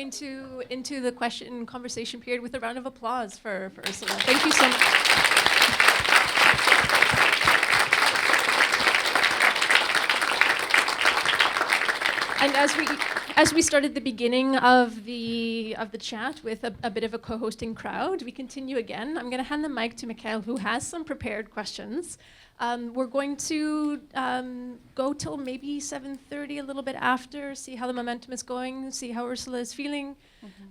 C: into the question and conversation period with a round of applause for Ursula? Thank you so much. And as we started the beginning of the chat with a bit of a co-hosting crowd, we continue again. I'm going to hand the mic to Mikhail, who has some prepared questions. We're going to go till maybe 7:30, a little bit after, see how the momentum is going, see how Ursula is feeling.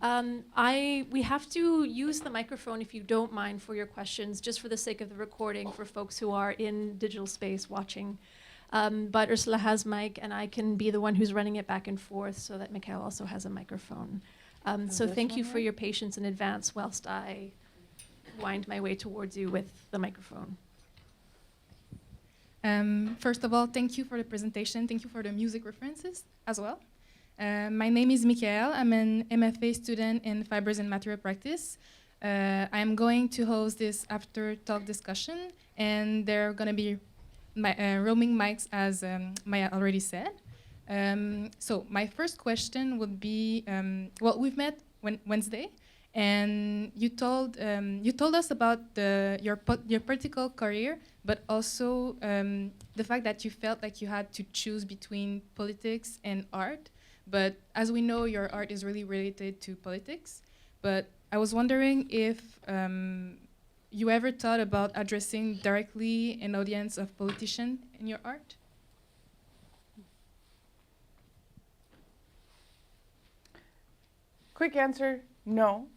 C: We have to use the microphone, if you don't mind, for your questions, just for the sake of the recording for folks who are in digital space watching. But Ursula has mic, and I can be the one who's running it back and forth so that Mikhail also has a microphone. So thank you for your patience in advance whilst I wind my way towards you with the microphone.
J: First of all, thank you for the presentation. Thank you for the music references as well. My name is Michael. I'm an MFA student in Fibers and Material Practice. I'm going to host this after-talk discussion, and there are going to be roaming mics, as Maya already said. So my first question would be, well, we've met Wednesday, and you told us about your political career, but also the fact that you felt like you had to choose between politics and art. But as we know, your art is really related to politics. But I was wondering if you ever thought about addressing directly an audience of politicians in your art?
D: Quick answer, no.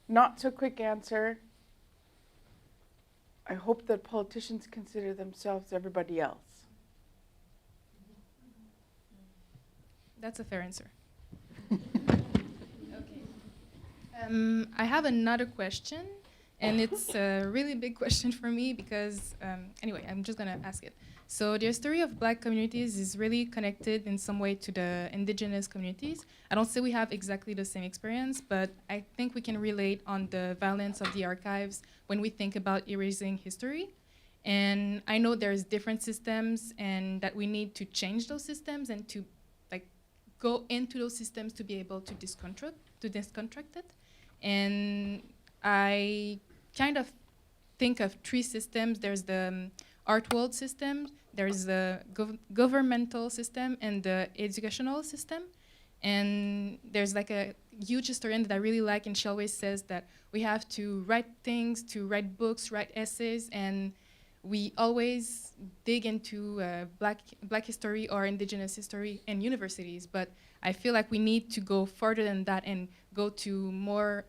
D: Not so quick answer. I hope that politicians consider themselves everybody else.
J: That's a fair answer. I have another question, and it's a really big question for me because, anyway, I'm just going to ask it. So the history of Black communities is really connected in some way to the indigenous communities. I don't say we have exactly the same experience, but I think we can relate on the violence of the archives when we think about erasing history. And I know there's different systems and that we need to change those systems and to go into those systems to be able to disconstruct it. And I kind of think of three systems. There's the art world system, there's the governmental system, and the educational system. And there's like a huge historian that I really like, and she always says that we have to write things, to write books, write essays, and we always dig into black history or indigenous history in universities, but I feel like we need to go further than that and go to more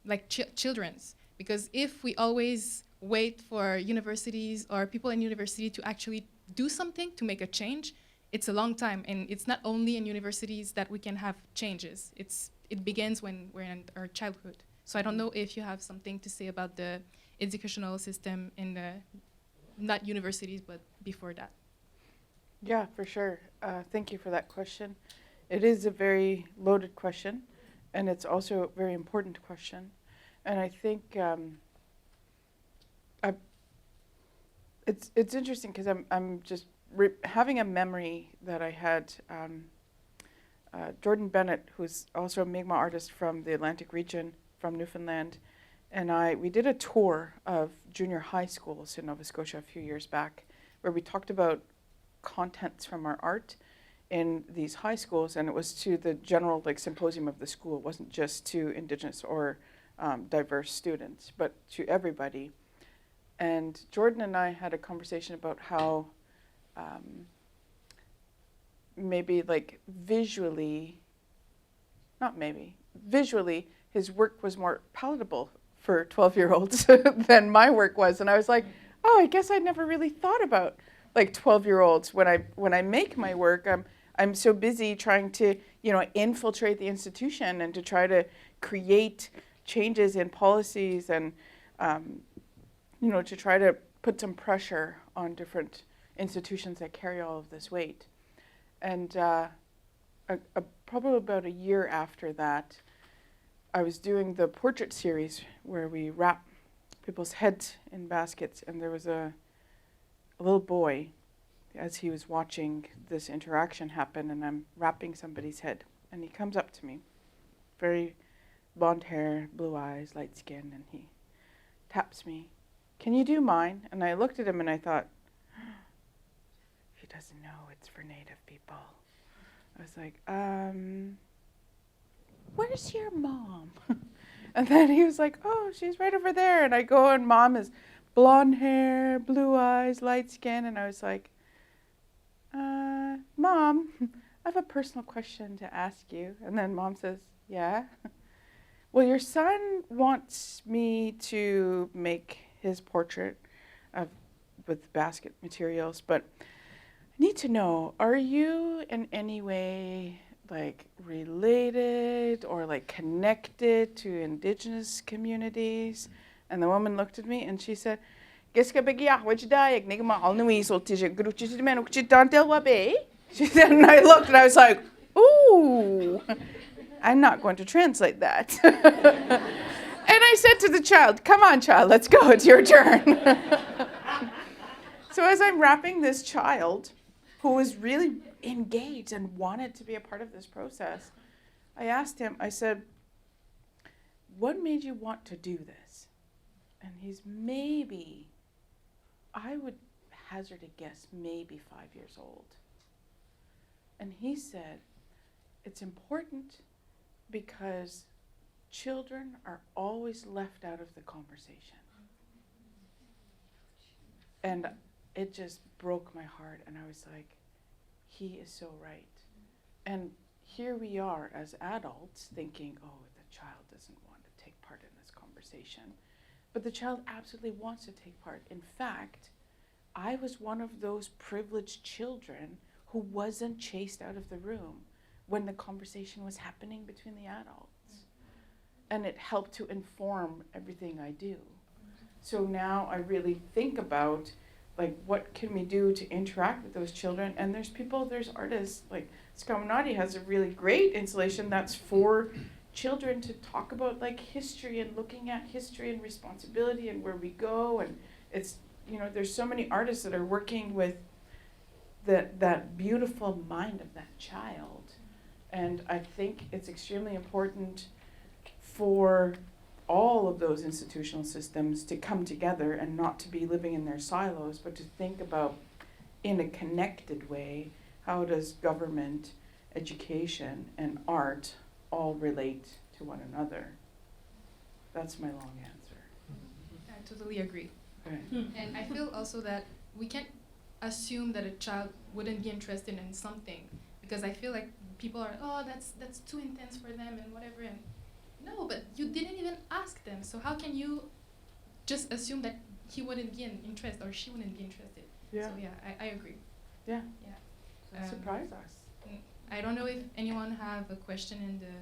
J: like children's. Because if we always wait for universities or people in university to actually do something to make a change, it's a long time. And it's not only in universities that we can have changes. It begins when we're in our childhood. So I don't know if you have something to say about the educational system in the, not universities, but before that.
D: Yeah, for sure. Thank you for that question. It is a very loaded question, and it's also a very important question. And I think it's interesting because I'm just having a memory that I had. Jordan Bennett, who's also a Mi'kmaq artist from the Atlantic region, from Newfoundland, and we did a tour of junior high schools in Nova Scotia a few years back, where we talked about contents from our art in these high schools, and it was to the general symposium of the school. It wasn't just to Indigenous or diverse students, but to everybody. And Jordan and I had a conversation about how maybe visually his work was more palatable for 12-year-olds than my work was. And I was like, oh, I guess I'd never really thought about 12-year-olds when I make my work. I'm so busy trying to infiltrate the institution and to try to create changes in policies and to try to put some pressure on different institutions that carry all of this weight. And probably about a year after that, I was doing the portrait series where we wrap people's heads in baskets, and there was a little boy as he was watching this interaction happen, and I'm wrapping somebody's head, and he comes up to me, very blonde hair, blue eyes, light skin, and he taps me. Can you do mine? And I looked at him and I thought, he doesn't know it's for Native people. I was like, where's your mom? And then he was like, oh, she's right over there. And I go, and mom is blonde hair, blue eyes, light skin. And I was like, Mom, I have a personal question to ask you. And then mom says, yeah. Well, your son wants me to make his portrait with basket materials, but I need to know, are you in any way like related or like connected to Indigenous communities? And the woman looked at me and she said, she said, and I looked and I was like, ooh, I'm not going to translate that. And I said to the child, come on, child, let's go, it's your turn. So as I'm wrapping this child, who was really engaged and wanted to be a part of this process, I asked him, I said, what made you want to do this? And he's maybe, I would hazard a guess, maybe 5 years old. And he said, it's important because children are always left out of the conversation. And it just broke my heart, and I was like, he is so right. And here we are as adults thinking, oh, the child doesn't want to take part in this conversation. But the child absolutely wants to take part. In fact, I was one of those privileged children who wasn't chased out of the room when the conversation was happening between the adults. And it helped to inform everything I do. So now I really think about, like, what can we do to interact with those children? And there's people, there's artists, like Skamanati has a really great installation that's for children to talk about like history and looking at history and responsibility and where we go. And it's, you know, there's so many artists that are working with that beautiful mind of that child. And I think it's extremely important for all of those institutional systems to come together and not to be living in their silos, but to think about, in a connected way, how does government, education, and art all relate to one another? That's my long answer.
J: I totally agree.
D: Okay.
J: And I feel also that we can't assume that a child wouldn't be interested in something, because I feel like people are, oh, that's too intense for them and whatever. And no, but you didn't even ask them. So how can you just assume that he wouldn't be interested or she wouldn't be interested?
D: Yeah.
J: So yeah, I agree.
D: Yeah.
J: Yeah.
D: Surprise us.
J: I don't know if anyone have a question in the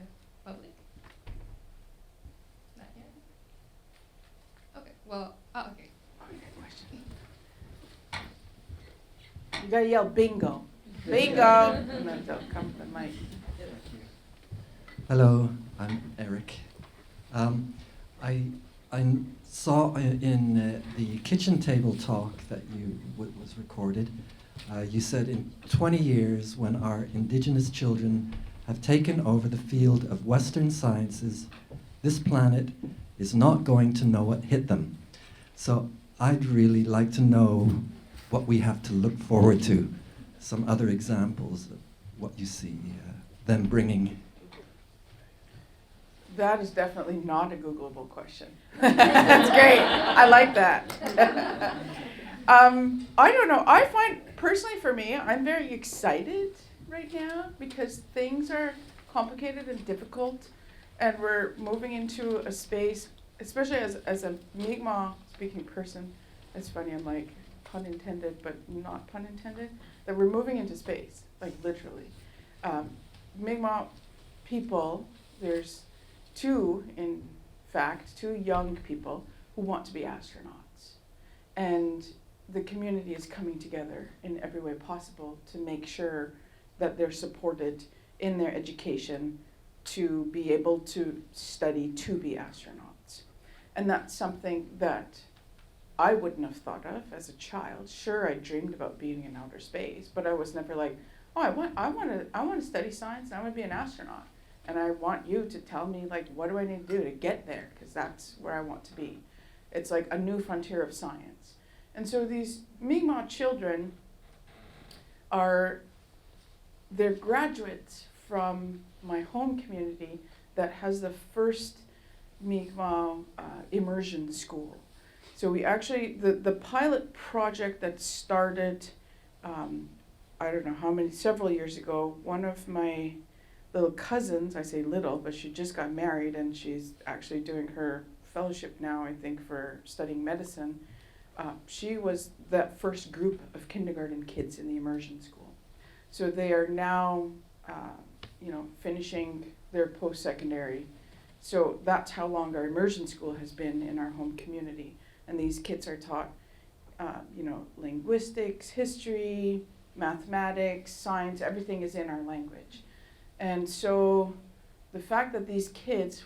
J: public. Not yet. Okay. Well. Okay.
D: Good question. You gotta yell bingo. Bingo. And then they'll come to the mic.
K: Hello, I'm Eric. I saw in the kitchen table talk that was recorded, you said in 20 years, when our Indigenous children have taken over the field of Western sciences, this planet is not going to know what hit them. So I'd really like to know what we have to look forward to, some other examples of what you see them bringing.
D: That is definitely not a Googleable question. That's great. I like that. I don't know. I find, personally for me, I'm very excited right now because things are complicated and difficult, and we're moving into a space, especially as a Mi'kmaq speaking person. It's funny, I'm like, pun intended, but not pun intended, that we're moving into space, like literally. Mi'kmaq people, there's two young people who want to be astronauts. And the community is coming together in every way possible to make sure that they're supported in their education to be able to study to be astronauts. And that's something that I wouldn't have thought of as a child. Sure, I dreamed about being in outer space, but I was never like, oh, I want to study science and I want to be an astronaut. And I want you to tell me, like, what do I need to do to get there? Because that's where I want to be. It's like a new frontier of science. And so these Mi'kmaq children they're graduates from my home community that has the first Mi'kmaq immersion school. So we actually, the pilot project that started, I don't know how many, several years ago, one of my little cousins, I say little, but she just got married and she's actually doing her fellowship now, I think, for studying medicine. She was that first group of kindergarten kids in the immersion school. So they are now, finishing their post-secondary. So that's how long our immersion school has been in our home community. And these kids are taught, linguistics, history, mathematics, science, everything is in our language. And so the fact that these kids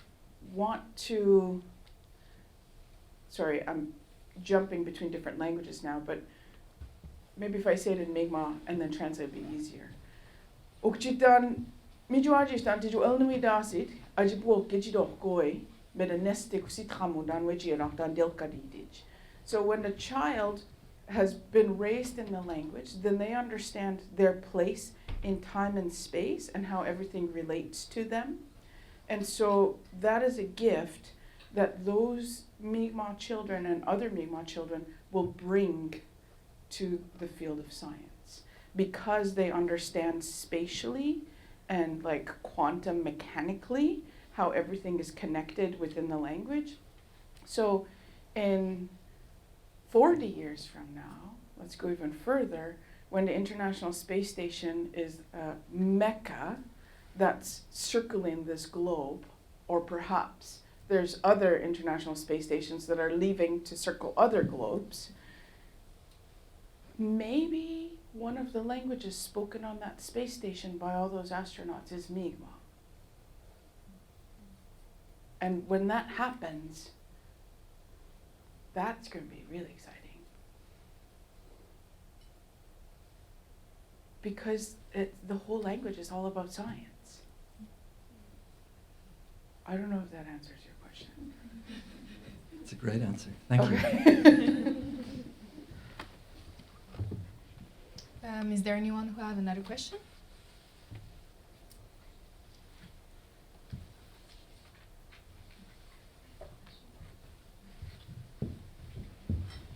D: want to, sorry, I'm jumping between different languages now, but maybe if I say it in Mi'kmaq and then translate it would be easier. Okchitan, mijuajistan tiju elnui dasit, ajibwo kijidoh goi, med a nestik sithamudan wijiraktan delkadidij. So when a child has been raised in the language, then they understand their place in time and space and how everything relates to them. And so that is a gift that those Mi'kmaq children and other Mi'kmaq children will bring to the field of science because they understand spatially and like quantum mechanically how everything is connected within the language. So in 40 years from now, let's go even further, when the International Space Station is a mecca that's circling this globe, or perhaps there's other International Space Stations that are leaving to circle other globes, maybe one of the languages spoken on that space station by all those astronauts is Mi'kmaq. And when that happens, that's going to be really exciting. Because the whole language is all about science. I don't know if that answers your question.
K: It's a great answer. Thank you.
J: Is there anyone who has another question?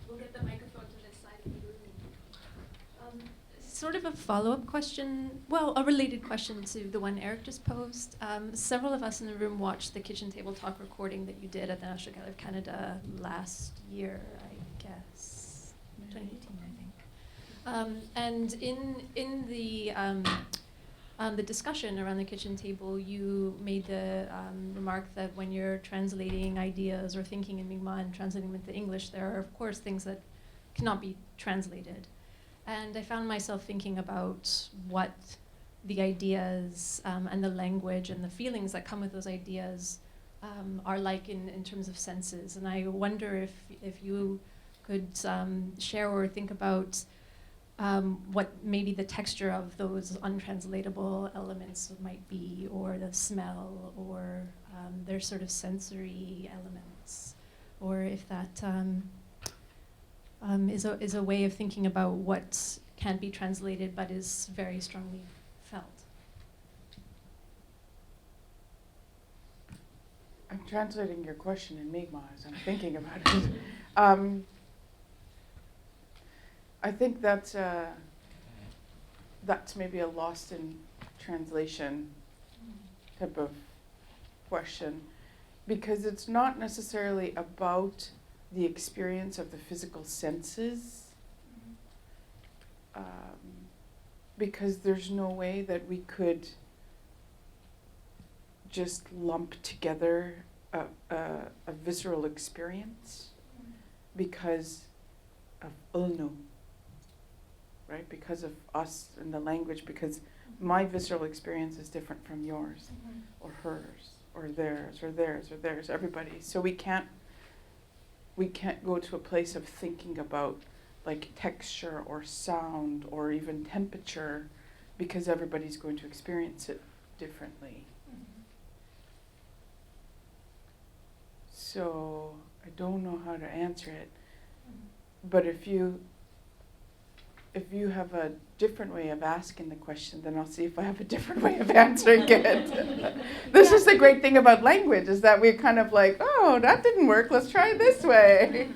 C: We'll get the microphone to this side of the room. Sort of a follow-up question, well, a related question to the one Eric just posed. Several of us in the room watched the Kitchen Table Talk recording that you did at the National Gallery of Canada last year, I guess, 2018, I think. And in the discussion around the kitchen table, you made the remark that when you're translating ideas or thinking in Mi'kmaq and translating them into English, there are, of course, things that cannot be translated. And I found myself thinking about what the ideas and the language and the feelings that come with those ideas are like in terms of senses. And I wonder if you could share or think about what maybe the texture of those untranslatable elements might be, or the smell, or their sort of sensory elements, or if that is a way of thinking about what can't be translated but is very strongly felt.
D: I'm translating your question in Mi'kmaq as I'm thinking about it. I think that's maybe a lost in translation type of question, because it's not necessarily about the experience of the physical senses, because there's no way that we could just lump together a visceral experience because of ulnu. Right, because of us and the language, because my visceral experience is different from yours, or hers, or theirs, or theirs, or theirs, everybody's. So we can't we can't go to a place of thinking about like texture or sound or even temperature because everybody's going to experience it differently. So I don't know how to answer it, but if you have a different way of asking the question, then I'll see if I have a different way of answering it. This is the great thing about language, is that we're kind of like, oh, that didn't work, let's try it this way.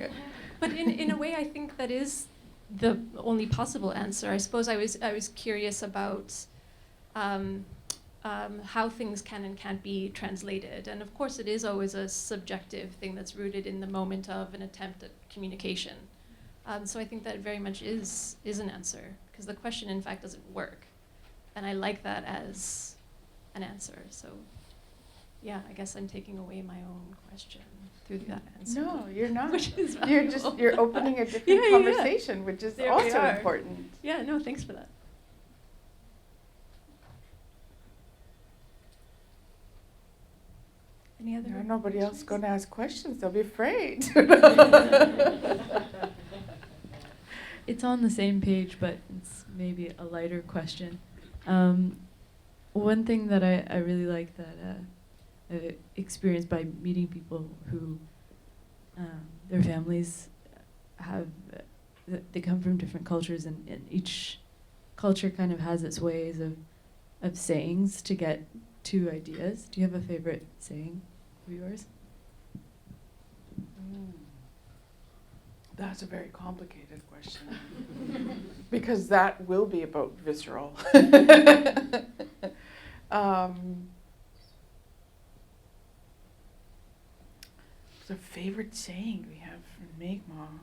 C: But in a way, I think that is the only possible answer. I suppose I was curious about how things can and can't be translated. And of course, it is always a subjective thing that's rooted in the moment of an attempt at communication. So I think that very much is an answer, because the question, in fact, doesn't work. And I like that as an answer. So yeah, I guess I'm taking away my own question through that answer.
D: No, you're not.
C: Which is
D: You're opening a different conversation, which is
C: there we
D: also
C: are.
D: important.
C: Yeah, no, thanks for that. Any other?
D: Yeah, nobody else is going to ask questions. They'll be afraid.
L: It's on the same page, but it's maybe a lighter question. One thing that I really like that I've experienced by meeting people who their families have, they come from different cultures, and each culture kind of has its ways of sayings to get to ideas. Do you have a favorite saying of yours?
D: That's a very complicated question. Because that will be about visceral. What's a favorite saying we have from Mi'kmaq?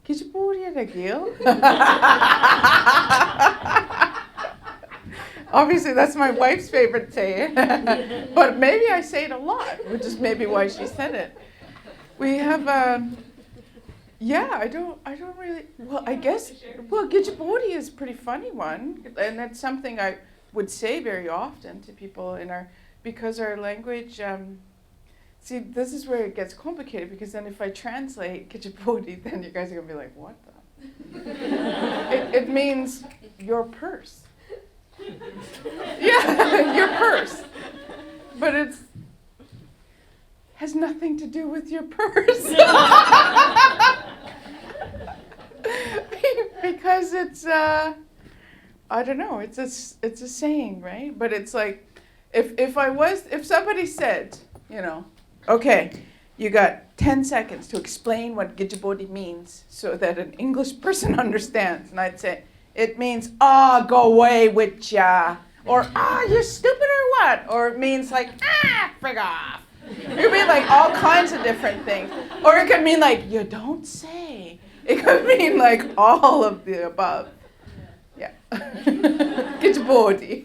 D: Kitchiboria Ragil. Obviously, that's my wife's favorite saying. But maybe I say it a lot, which is maybe why she said it. We have yeah, I don't really, well, I guess, well, Gijibodi is a pretty funny one, and that's something I would say very often to people because our language, see, this is where it gets complicated, because then if I translate Gijibodi, then you guys are going to be like, what the? It means your purse. Yeah, your purse. But it's has nothing to do with your purse. Because it's I don't know, it's a saying, right? But it's like if somebody said, okay, you got 10 seconds to explain what Gijibodi means so that an English person understands, and I'd say it means go away with ya, or you're stupid or what, or it means like frig off. It could mean like all kinds of different things. Or it could mean like, you don't say. It could mean like all of the above. Yeah. Get your body.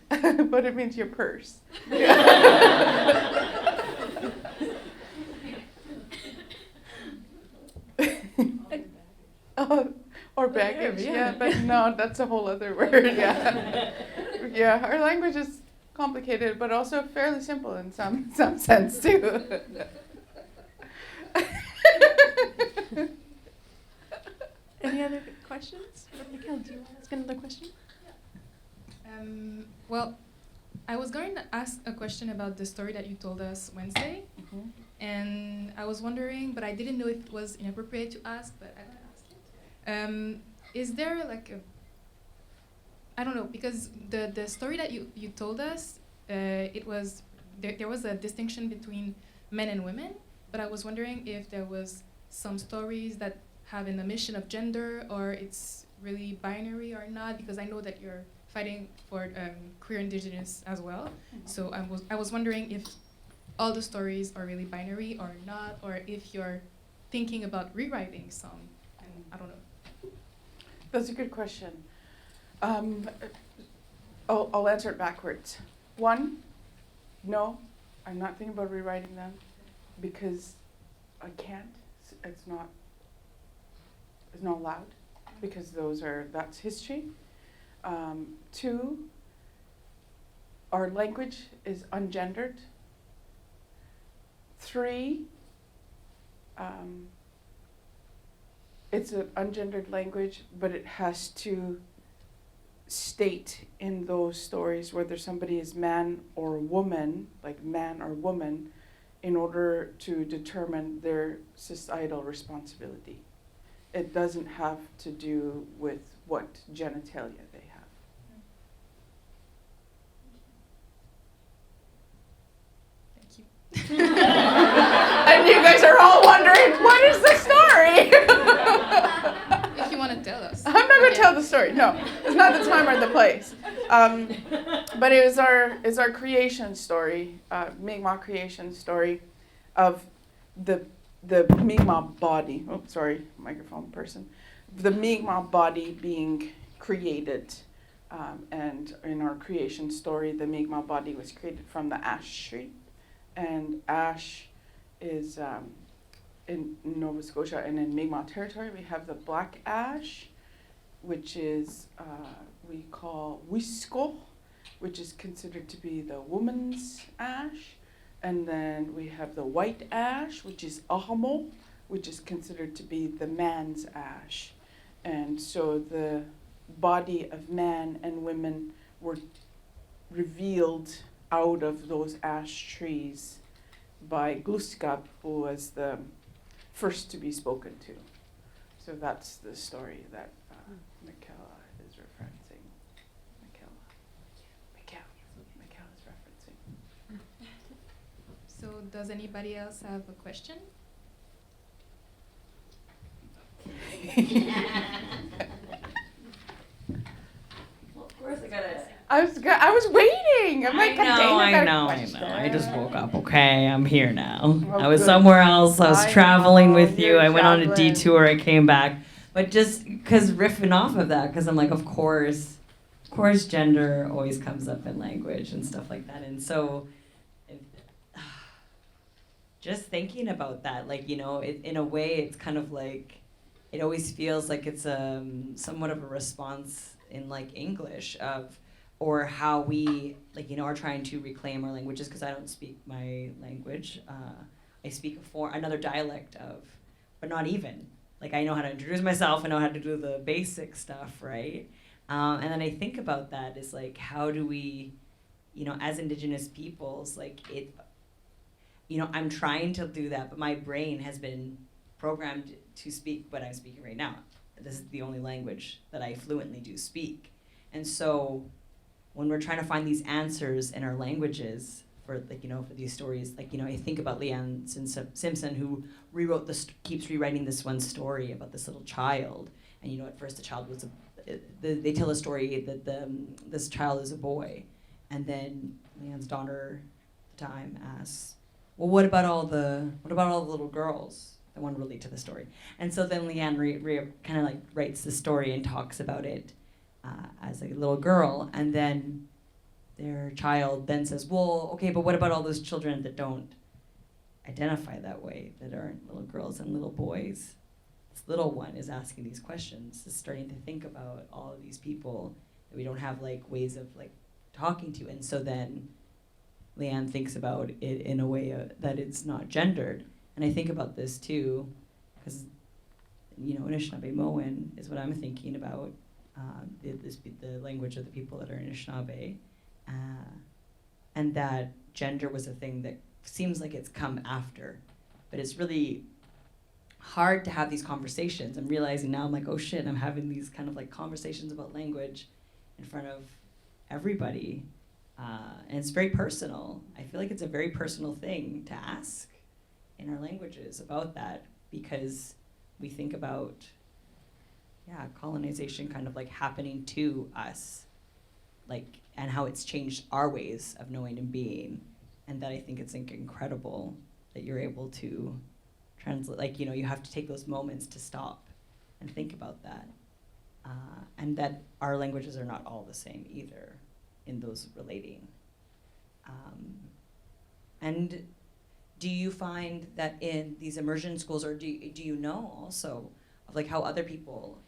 D: But it means your purse. Or baggage, yeah, but no, that's a whole other word, yeah. Yeah, our language is complicated, but also fairly simple in some sense too.
C: Any other questions? Mikhail, do you want to ask another question?
J: Well, I was going to ask a question about the story that you told us Wednesday, and I was wondering, but I didn't know if it was inappropriate to ask, but I'm going to ask it. Is there like I don't know, because the story that you told us, it was there was a distinction between men and women, but I was wondering if there was some stories that have an omission of gender, or it's really binary or not, because I know that you're fighting for queer indigenous as well. So I was wondering if all the stories are really binary or not, or if you're thinking about rewriting some, and I don't know.
D: That's a good question. I'll answer it backwards. One, no, I'm not thinking about rewriting them because I can't. It's not allowed because that's history. Two, our language is ungendered. 3, it's an ungendered language, but it has to state in those stories whether somebody is man or woman, like man or woman, in order to determine their societal responsibility. It doesn't have to do with what genitalia they have.
J: Thank you.
D: And you guys are all wondering, what is the story?
J: If you want to tell us.
D: I'm not going to tell the story. No, it's not the time or the place. But it's our creation story, Mi'kmaq creation story, of the Mi'kmaq body. Oh, sorry, microphone person. The Mi'kmaq body being created, and in our creation story, the Mi'kmaq body was created from the ash tree, and ash is in Nova Scotia and in Mi'kmaq territory, we have the black ash, which is we call Wisco, which is considered to be the woman's ash. And then we have the white ash, which is Ahamo, which is considered to be the man's ash. And so the body of man and women were revealed out of those ash trees by Gluskab, who was the first to be spoken to. So that's the story that Michaela is referencing. Michaela is referencing.
J: So does anybody else have a question?
M: Well, of course I gotta.
D: I was waiting. I'm like,
M: I know. I just woke up. Okay, I'm here now.
D: Oh,
M: I was
D: good.
M: somewhere else. I was
D: I
M: traveling
D: know,
M: with you.
D: you're
M: I went on a
D: traveling.
M: detour. I came back. But just because riffing off of that, because I'm like, of course, gender always comes up in language and stuff like that. And so, just thinking about that, like, you know, in a way, it's kind of like, it always feels like it's somewhat of a response in like English of, or how we, like, you know, are trying to reclaim our languages, because I don't speak my language. I speak another dialect of, but not even. Like, I know how to introduce myself, I know how to do the basic stuff, right? And then I think about that is like, how do we, you know, as Indigenous peoples, like it, you know, I'm trying to do that, but my brain has been programmed to speak what I'm speaking right now. This is the only language that I fluently do speak. And so when we're trying to find these answers in our languages for, like, you know, for these stories, like, you know, I think about Leanne Simpson, who rewrote keeps rewriting this one story about this little child. And, you know, at first the child was they tell a story that this child is a boy. And then Leanne's daughter at the time asks, well, what about all the little girls that want to relate to the story? And so then Leanne kind of like writes the story and talks about it as a little girl, and then their child then says, well, okay, but what about all those children that don't identify that way, that aren't little girls and little boys? This little one is asking these questions, is starting to think about all of these people that we don't have like ways of like talking to. And so then Leanne thinks about it in a way that it's not gendered. And I think about this too, because, you know, Anishinaabe-Moan is what I'm thinking about, the language of the people that are Anishinaabe. And that gender was a thing that seems like it's come after. But it's really hard to have these conversations. I'm realizing now, I'm like, oh shit, I'm having these kind of like conversations about language in front of everybody. And it's very personal. I feel like it's a very personal thing to ask in our languages about that, because we think about, colonization kind of like happening to us, like, and how it's changed our ways of knowing and being. And that I think it's like incredible that you're able to translate, like, you know, you have to take those moments to stop and think about that. And that our languages are not all the same either in those relating. And do you find that in these immersion schools, or do you know also of like how other people,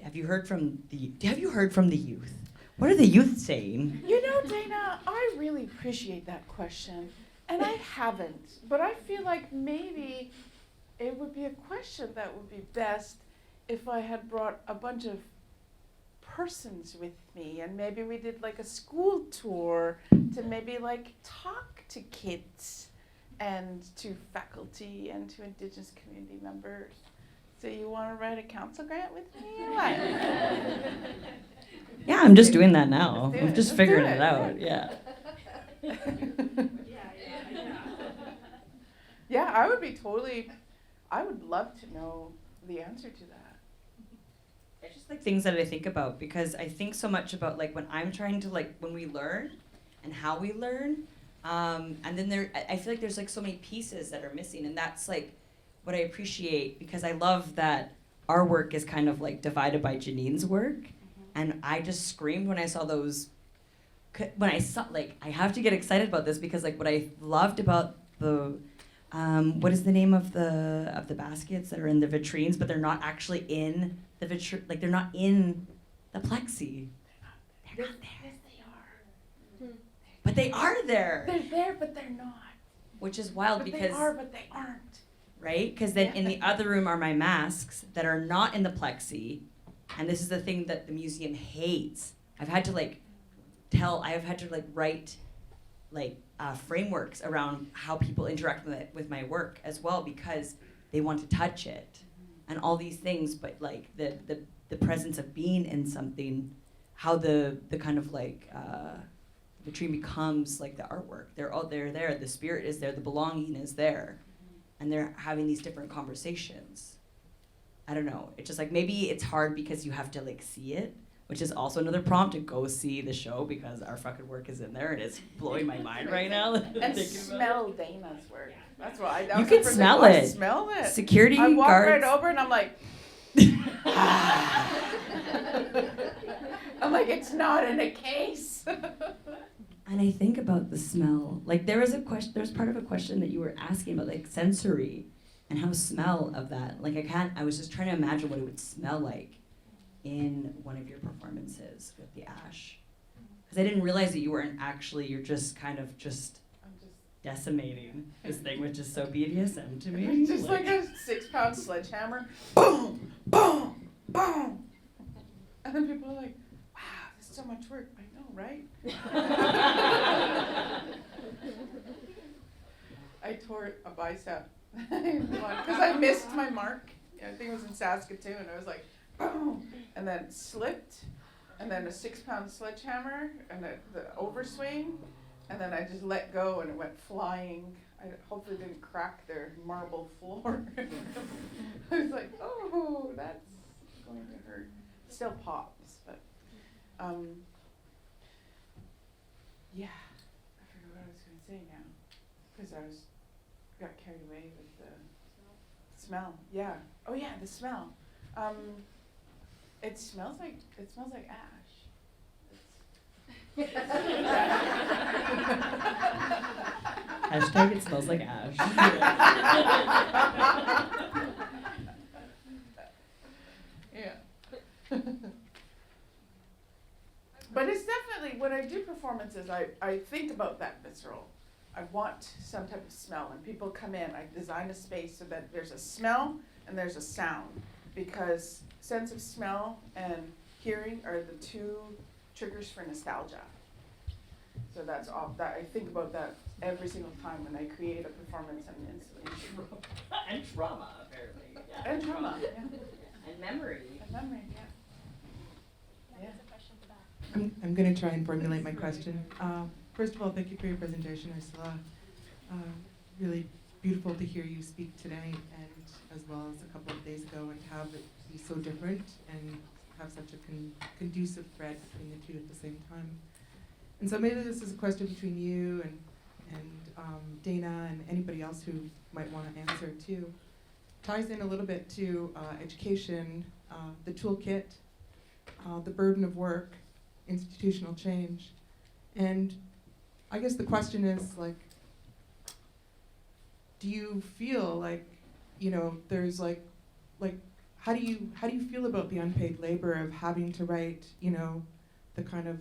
M: have you heard from the youth? What are the youth saying?
D: You know, Dana, I really appreciate that question. And I haven't, but I feel like maybe it would be a question that would be best if I had brought a bunch of persons with me, and maybe we did like a school tour to maybe like talk to kids and to faculty and to Indigenous community members. So you want to write a council grant with me or what?
M: Yeah, I'm just doing that now. I'm just
D: Let's
M: figuring
D: do
M: it out. Yeah.
D: Yeah, I would be totally, I would love to know the answer to that.
M: It's just like things that I think about, because I think so much about like when I'm trying to like when we learn and how we learn, and then I feel like there's like so many pieces that are missing, and that's like what I appreciate, because I love that our work is kind of like divided by Janine's work, and I just screamed when I saw those. When I saw, like, I have to get excited about this, because like what I loved about the what is the name of the baskets that are in the vitrines, but they're not actually in the vitrine, like they're not in the plexi. They're not there.
D: Yes, they are.
M: But they are there.
D: They're there, but they're not.
M: Which is wild,
D: But
M: because
D: they are, but they aren't.
M: right? Because then in the other room are my masks that are not in the plexi, and this is the thing that the museum hates. I've had to write frameworks around how people interact with my work as well, because they want to touch it and all these things, but like the presence of being in something, how the kind of like vitrine becomes like the artwork. They're there, the spirit is there, the belonging is there, and they're having these different conversations. I don't know, it's just like maybe it's hard because you have to like see it, which is also another prompt to go see the show, because our fucking work is in there and it's blowing my mind right now.
D: And smell Dana's work. That's what I.
M: You can smell it.
D: Smell it.
M: Security
D: I walk
M: guards.
D: right over and I'm like, I'm like, it's not in a case.
M: And I think about the smell. Like there was part of a question that you were asking about like sensory and how smell of that. Like I was just trying to imagine what it would smell like in one of your performances with the ash. Because I didn't realize that you're just kind of just decimating this thing, which is so BDSM to me.
D: It's just like a 6-pound sledgehammer. Boom, boom, boom. And then people are like, wow, this is so much work. I know, right? I tore a bicep because I missed my mark. I think it was in Saskatoon. I was like, boom, and then slipped, and then a 6-pound sledgehammer, and the overswing, and then I just let go, and it went flying. I hopefully didn't crack their marble floor. I was like, oh, that's going to hurt. Still pops, but yeah, I forgot what I was going to say now, because got carried away with the smell. Yeah. Oh yeah, the smell. It smells like ash.
M: Hashtag it smells like ash.
D: Yeah. But it's definitely, when I do performances, I think about that visceral. I want some type of smell. When people come in, I design a space so that there's a smell and there's a sound, because sense of smell and hearing are the two triggers for nostalgia. So that's all that I think about that every single time when I create a performance and an installation.
M: And trauma, apparently. Yeah.
D: And trauma, yeah.
M: And memory.
D: And memory, yeah. Yeah.
N: I'm going to try and formulate my question. First of all, thank you for your presentation, Ursula. Really beautiful to hear you speak today, and as well as a couple of days ago, and have it be so different and have such a conducive thread between the two at the same time. And so maybe this is a question between you and Dana and anybody else who might want to answer too. Ties in a little bit to education, the toolkit, the burden of work, institutional change. And I guess the question is, like, do you feel like, there's like how do you feel about the unpaid labor of having to write, the kind of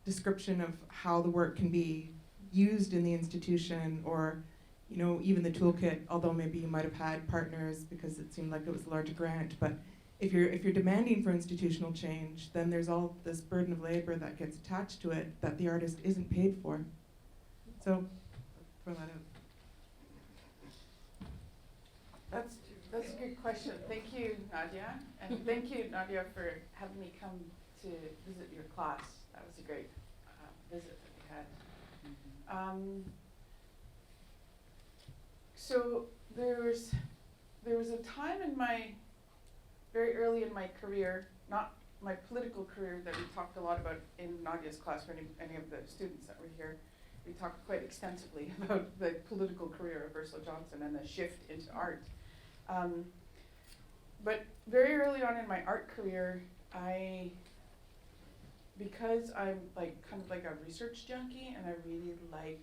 N: description of how the work can be used in the institution, or even the toolkit, although maybe you might have had partners because it seemed like it was a larger grant. But if you're demanding for institutional change, then there's all this burden of labor that gets attached to it that the artist isn't paid for. So, throw that out.
D: That's a good question. Thank you, Nadia. And thank you, Nadia, for having me come to visit your class. That was a great visit that we had. So there was a time very early in my career, not my political career that we talked a lot about in Nadia's class, for any of the students that were here. We talked quite extensively about the political career of Ursula Johnson and the shift into art. But very early on in my art career, because I'm kind of like a research junkie and I really like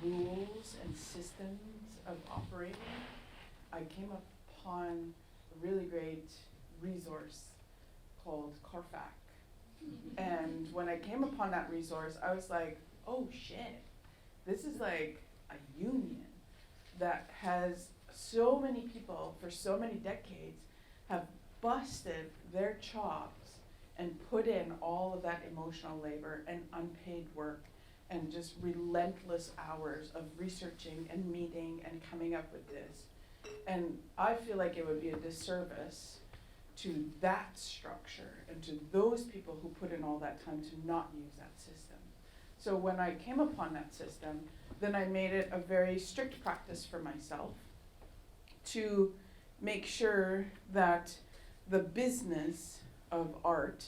D: rules and systems of operating, I came upon a really great resource called Corfac. And when I came upon that resource, I was like, oh shit, this is like a union that has so many people for so many decades have busted their chops and put in all of that emotional labor and unpaid work and just relentless hours of researching and meeting and coming up with this. And I feel like it would be a disservice to that structure and to those people who put in all that time to not use that system. So when I came upon that system, then I made it a very strict practice for myself to make sure that the business of art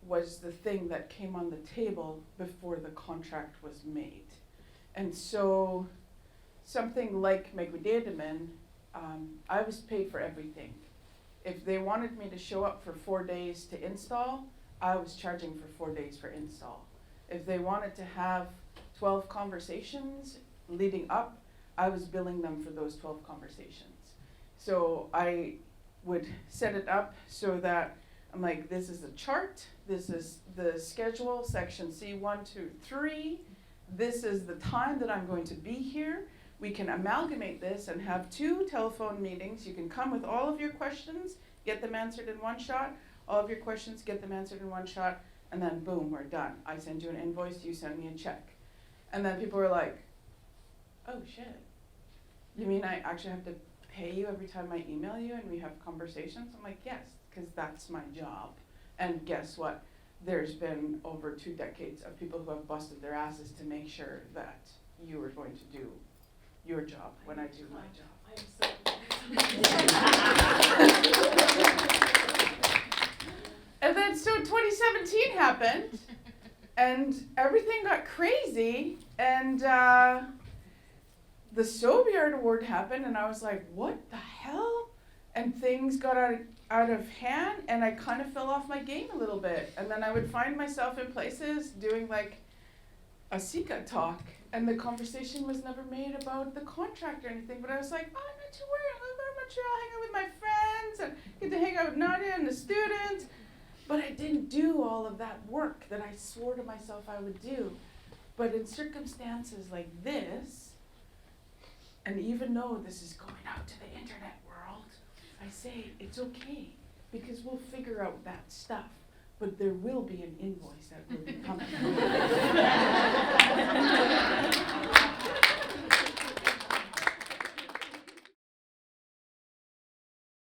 D: was the thing that came on the table before the contract was made. And so something like Megwidedimin, I was paid for everything. If they wanted me to show up for 4 days to install, I was charging for 4 days for install. If they wanted to have 12 conversations leading up, I was billing them for those 12 conversations. So I would set it up so that I'm like, this is a chart, this is the schedule, section C 1, 2, 3, this is the time that I'm going to be here. We can amalgamate this and have 2 telephone meetings. You can come with all of your questions, get them answered in one shot, all of your questions, get them answered in one shot, and then boom, we're done. I send you an invoice, you send me a check. And then people were like, oh shit, you mean I actually have to pay you every time I email you and we have conversations? I'm like, yes, because that's my job. And guess what? There's been over 2 decades of people who have busted their asses to make sure that you are going to do your job when I do my job. And then so 2017 happened and everything got crazy and the Sobiart Award happened and I was like, what the hell? And things got out of hand and I kind of fell off my game a little bit. And then I would find myself in places doing like a Sika talk and the conversation was never made about the contract or anything, but I was like, oh, I'm not too worried, I'll go to Montreal, hang out with my friends and get to hang out with Nadia and the students. But I didn't do all of that work that I swore to myself I would do. But in circumstances like this, and even though this is going out to the internet world, I say it's okay because we'll figure out that stuff. But there will be an invoice that will be coming.